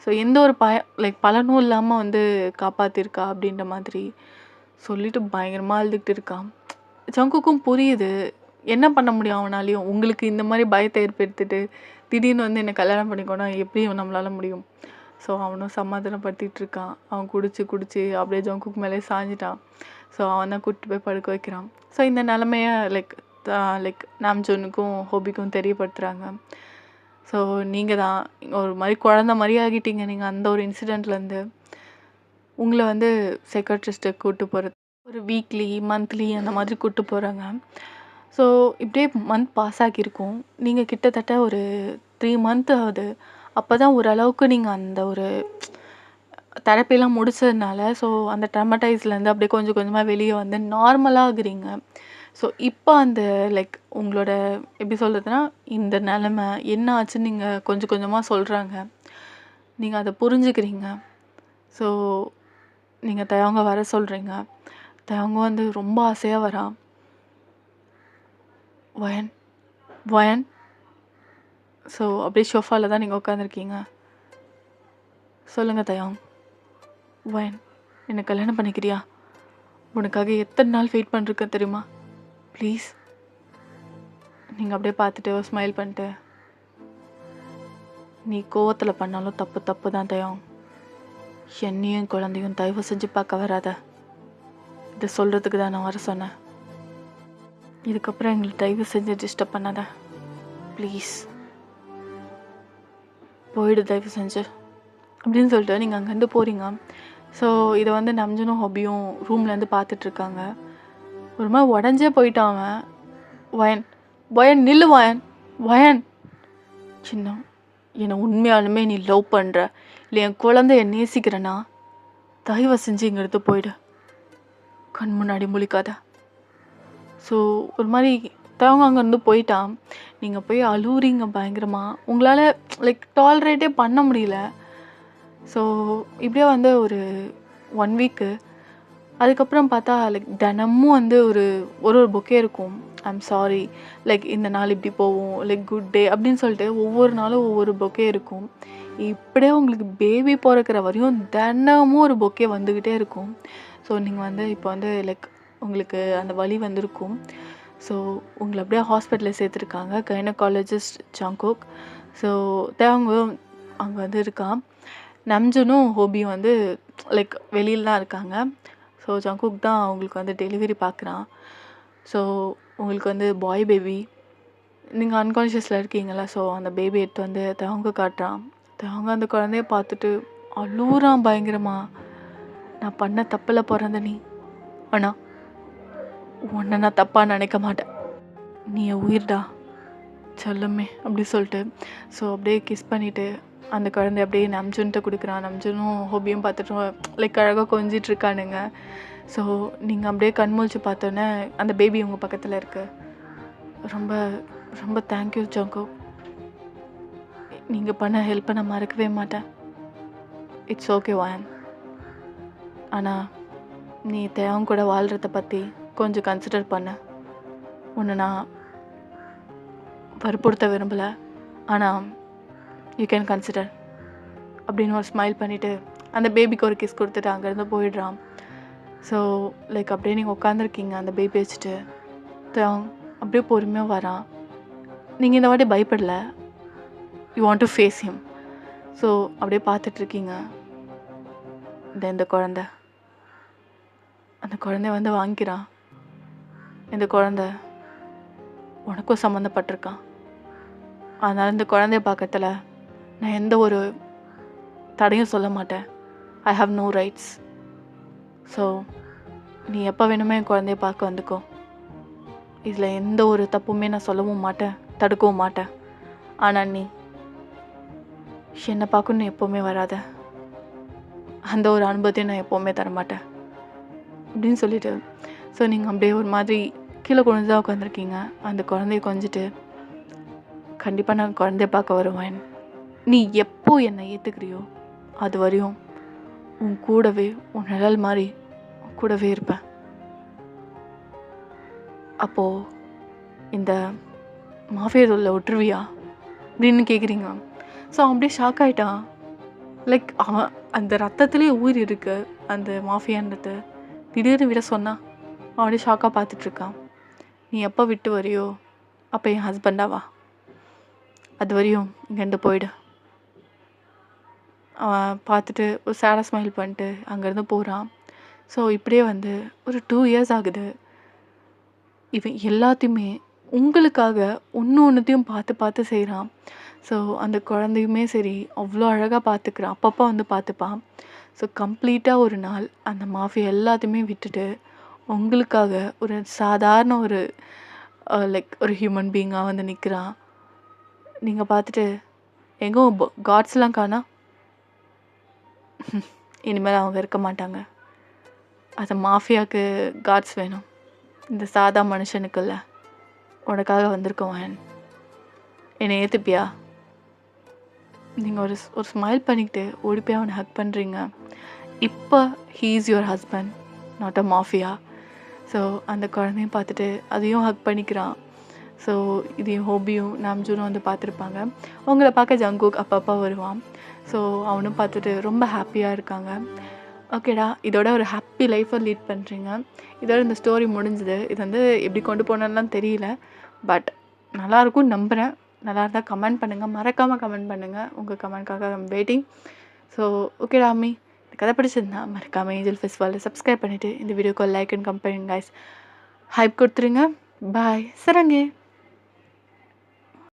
ஸோ எந்த ஒரு லைக் பலனும் இல்லாமல் வந்து காப்பாற்றிருக்கா அப்படின்ற மாதிரி சொல்லிட்டு பயங்கரமாக அழுதுகிட்டு இருக்கான். ஜங்குக்கும் புரியுது, என்ன பண்ண முடியும் அவனாலையும். உங்களுக்கு இந்த மாதிரி பயத்தை ஏற்படுத்திட்டு திடீர்னு வந்து என்னை கல்யாணம் பண்ணிக்கோனா எப்படி நம்மளால முடியும். ஸோ அவனும் சமாதானப்படுத்திட்டு இருக்கான். அவன் குடிச்சு அப்படியே ஜங்குக் மேலே சாஞ்சிட்டான். ஸோ அவன் தான் கூட்டிட்டு போய் படுக்க வைக்கிறான். ஸோ இந்த நிலமைய லைக் நாம்ஜூனுக்கும் ஹோபிக்கும் தெரியப்படுத்துகிறாங்க. ஸோ நீங்கள் தான் ஒரு மாதிரி குழந்த மாதிரி ஆகிட்டீங்க. நீங்கள் அந்த ஒரு இன்சிடெண்ட்லேருந்து உங்களை வந்து சைக்காட்ரிஸ்ட்டுக்கு கூப்பிட்டு போகிறது ஒரு வீக்லி மந்த்லி அந்த மாதிரி கூப்பிட்டு போகிறாங்க. ஸோ இப்படியே மந்த் பாஸ் ஆகியிருக்கும். நீங்கள் கிட்டத்தட்ட ஒரு 3 மந்த் ஆகுது. அப்போ தான் ஓரளவுக்கு நீங்கள் அந்த ஒரு தெரப்பிலாம் முடிச்சதுனால ஸோ அந்த ட்ராமடைஸ்லேருந்து அப்படியே கொஞ்சம் கொஞ்சமாக வெளியே வந்து நார்மலாக ஆகுறீங்க. ஸோ இப்போ அந்த லைக் உங்களோட எப்படி சொல்கிறதுனா இந்த நிலமை என்ன ஆச்சுன்னு நீங்கள் கொஞ்சம் கொஞ்சமாக சொல்கிறாங்க. நீங்கள் அதை புரிஞ்சுக்கிறீங்க. ஸோ நீங்கள் தயவங்க வர சொல்கிறீங்க. தயவங்க வந்து ரொம்ப ஆசையாக வரான். வயன் வயன் ஸோ அப்படியே ஷோஃபாவில் தான் நீங்கள் உட்காந்துருக்கீங்க. சொல்லுங்கள் தயாங். வயன் என்னை கல்யாணம் பண்ணிக்கிறியா? உனக்காக எத்தனை நாள் வெயிட் பண்ணிருக்கேன் தெரியுமா? ப்ளீஸ். நீங்கள் அப்படியே பார்த்துட்டு ஸ்மைல் பண்ணிட்டு, நீ கோவத்தில் பண்ணாலும் தப்பு தான் தயாங். என்னையும் குழந்தையும் தயவு செஞ்சு பார்க்க வராத. இதை சொல்கிறதுக்கு தான் நான் வர சொன்னேன். இதுக்கப்புறம் எங்களுக்கு தயவு செஞ்சு டிஸ்டர்ப் பண்ணாத ப்ளீஸ். போயிடு தயவு செஞ்சு அப்படின்னு சொல்லிட்டு நீங்கள் அங்கேருந்து போகிறீங்க. ஸோ இதை வந்து நம்ஜனும் ஹாபியும் ரூம்லேருந்து பார்த்துட்ருக்காங்க. ஒரு மாதிரி உடஞ்சே போயிட்டான் அவன். வயன் வயன் நில்லு வயன் வயன். சின்ன என்னை உண்மையாலுமே நீ லவ் பண்ணுற இல்லை என் குழந்தைய நேசிக்கிறேன்னா தயவு செஞ்சு இங்கே எடுத்து போயிடு. கண் முன்னாடி முழிக்காத. ஸோ ஒரு மாதிரி தவங்க அங்கேருந்து போயிட்டான். நீங்கள் போய் அழுவுறீங்க பயங்கரமாக. உங்களால் லைக் டாலரேட்டே பண்ண முடியல. ஸோ இப்படியே வந்து ஒரு 1 வீக்கு அதுக்கப்புறம் பார்த்தா லைக் தினமும் வந்து ஒரு பொக்கே இருக்கும். ஐம் சாரி லைக் இந்த நாள் இப்படி போவோம் லைக் குட் டே அப்படின்னு சொல்லிட்டு ஒவ்வொரு நாளும் ஒவ்வொரு பொக்கே இருக்கும். இப்படியே உங்களுக்கு பேபி பிறக்கிற வரையும் தினமும் ஒரு பொக்கே வந்துக்கிட்டே இருக்கும். ஸோ நீங்கள் வந்து இப்போ வந்து லைக் உங்களுக்கு அந்த வலி வந்திருக்கும். ஸோ உங்களை அப்படியே ஹாஸ்பிட்டலில் சேர்த்துருக்காங்க. Gynaecologist Jungkook. ஸோ தேவங்க அங்கே வந்து இருக்கான். நம்ஜனும் ஹோபியும் வந்து லைக் வெளியில் தான் இருக்காங்க. ஸோ ஜங்குக் தான் அவங்களுக்கு வந்து டெலிவரி பார்க்குறான். ஸோ உங்களுக்கு வந்து பாய் பேபி. நீங்கள் அன்கான்ஷியஸில் இருக்கீங்களா? ஸோ அந்த பேபி எடுத்து வந்து தேவங்க காட்டுறான். தேவங்க அந்த குழந்தைய பார்த்துட்டு அழுகுறான் பயங்கரமா. நான் பண்ண தப்பில் பிறந்த நீ, ஆனால் உன்னை நான் தப்பாக நினைக்க மாட்டேன். நீ என் உயிர்டா செல்லமே அப்படி சொல்லிட்டு ஸோ அப்படியே கிஸ் பண்ணிவிட்டு அந்த குழந்தை அப்படியே நம்ஜுன்ட்ட கொடுக்குறான். நம்ஜுனும் ஹோபியும் பார்த்துட்டு லைக் அழகாக கொஞ்சிட்டு இருக்கானுங்க. ஸோ நீங்கள் அப்படியே கண்முழிச்சு பார்த்தோன்னே அந்த பேபி உங்கள் பக்கத்தில் இருக்குது. ரொம்ப ரொம்ப தேங்க்யூ ஜங்கு. நீங்கள் பண்ண ஹெல்ப்பை நான் மறக்கவே மாட்டேன். இட்ஸ் ஓகே வாயன். ஆனால் நீ தேவன் கூட வாழ்கிறத பற்றி கொஞ்சம் கன்சிடர் பண்ண. உன்னை நான் வற்புறுத்த விரும்பலை, ஆனால் யூ கேன் கன்சிடர் அப்படின்னு ஒரு ஸ்மைல் பண்ணிவிட்டு அந்த பேபிக்கு ஒரு கிஸ் கொடுத்துட்டு அங்கேருந்து போயிடுறான். ஸோ லைக் அப்படியே நீங்கள் உட்காந்துருக்கீங்க அந்த பேபி வச்சுட்டு. அப்படியே பொறுமையாக வரான். நீங்கள் இந்த வாட்டி பயப்படலை. You want to face him. So அப்படியே பார்த்துட்ருக்கீங்க. இந்த குழந்தை அந்த குழந்தைய வந்து வாங்கிக்கிறான். இந்த குழந்தை உனக்கும் சம்மந்தப்பட்டிருக்கான். அதனால் இந்த குழந்தைய பார்க்கறதுல நான் எந்த ஒரு தடையும் சொல்ல மாட்டேன். I have no rights. So நீ எப்போ வேணுமே என் குழந்தைய பார்க்க வந்துக்கோ. இதில் எந்த ஒரு தப்புமே நான் சொல்லவும் மாட்டேன், தடுக்கவும் மாட்டேன். ஆனால் நீ என்னை பார்க்கணுன்னு எப்போவுமே வராத. அந்த ஒரு அனுபவத்தையும் நான் எப்போவுமே தரமாட்டேன் அப்படின்னு சொல்லிட்டு ஸோ நீங்கள் அப்படியே ஒரு மாதிரி கீழே கொண்டு தான் உட்காந்துருக்கீங்க. அந்த குழந்தைய கொஞ்சிட்டு கண்டிப்பாக நான் குழந்தைய பார்க்க வருவேன். நீ எப்போ என்னை ஏற்றுக்கிறியோ அது வரையும் உன் கூடவே உன் நிழல் மாதிரி கூடவே இருப்பேன். அப்போது இந்த மாஃபியா தொழில் விட்டுருவியா அப்படின்னு கேட்குறீங்க. ஸோ அவன் அப்படியே ஷாக் ஆகிட்டான். லைக் அவன் அந்த ரத்தத்துலேயே உயிர் இருக்கு அந்த மாஃபியான்றது திடீர்னு விட சொன்னான். அவன் அப்படியே ஷாக்காக பார்த்துட்ருக்கான். நீ எப்போ விட்டு வரியோ அப்போ என் ஹஸ்பண்டாவா, அது வரையும் இங்கேருந்து போயிடு. பார்த்துட்டு ஒரு சேடாக ஸ்மைல் பண்ணிட்டு அங்கேருந்து போகிறான். ஸோ இப்படியே வந்து ஒரு 2 இயர்ஸ் ஆகுது. இவன் எல்லாத்தையுமே உங்களுக்காக ஒன்று ஒன்றுத்தையும் பார்த்து பார்த்து செய்கிறான். ஸோ அந்த குழந்தையுமே சரி அவ்வளோ அழகாக பார்த்துக்கிறான். அப்பப்போ வந்து பார்த்துப்பான். ஸோ கம்ப்ளீட்டாக ஒரு நாள் அந்த மாஃபியா எல்லாத்தையுமே விட்டுட்டு உங்களுக்காக ஒரு சாதாரண ஒரு லைக் ஒரு ஹியூமன் பீயிங்காக வந்து நிற்கிறான். நீங்கள் பார்த்துட்டு எங்கும் காட்ஸ்லாம் காணா, இனிமேல் அவங்க இருக்க மாட்டாங்க. அது மாஃபியாவுக்கு காட்ஸ் வேணும். இந்த சாதா மனுஷனுக்குள்ள உனக்காக வந்திருக்கவன் என்னை ஏற்றுப்பியா? நீங்கள் ஒரு ஸ்மைல் பண்ணிக்கிட்டு ஓடி போய் அவனை ஹக் பண்ணுறீங்க. இப்போ he is your husband, not a mafia. So அந்த குழந்தையும் பார்த்துட்டு அதையும் ஹக் பண்ணிக்கிறான். ஸோ இதையும் ஹோபியும் நாம்ஜூனும் வந்து பார்த்துருப்பாங்க. அவங்கள பார்க்க ஜங்குக் அப்பப்போ வருவான். ஸோ அவனும் பார்த்துட்டு ரொம்ப ஹாப்பியாக இருக்காங்க. ஓகேடா, இதோட ஒரு ஹாப்பி லைஃப்பை லீட் பண்ணுறீங்க. இதோட இந்த ஸ்டோரி முடிஞ்சுது. இது வந்து எப்படி கொண்டு போனோம்லாம் தெரியல, பட் நல்லாயிருக்கும் நம்புகிறேன். நல்லா இருந்தால் கமெண்ட் பண்ணுங்கள், மறக்காமல் கமெண்ட் பண்ணுங்கள். உங்கள் கமெண்ட்காக ஐம் வெயிட்டிங். ஸோ ஓகேடா அம்மி, இந்த கதை பிடிச்சிருந்தா மறக்காமல் ஏஞ்சல் ஃபெஸ்டிவலில் சப்ஸ்கிரைப் பண்ணிவிட்டு இந்த வீடியோக்கு லைக் அண்ட் கம்பெனிங் கைஸ் ஹைப் கொடுத்துருங்க. பாய் சரங்கே.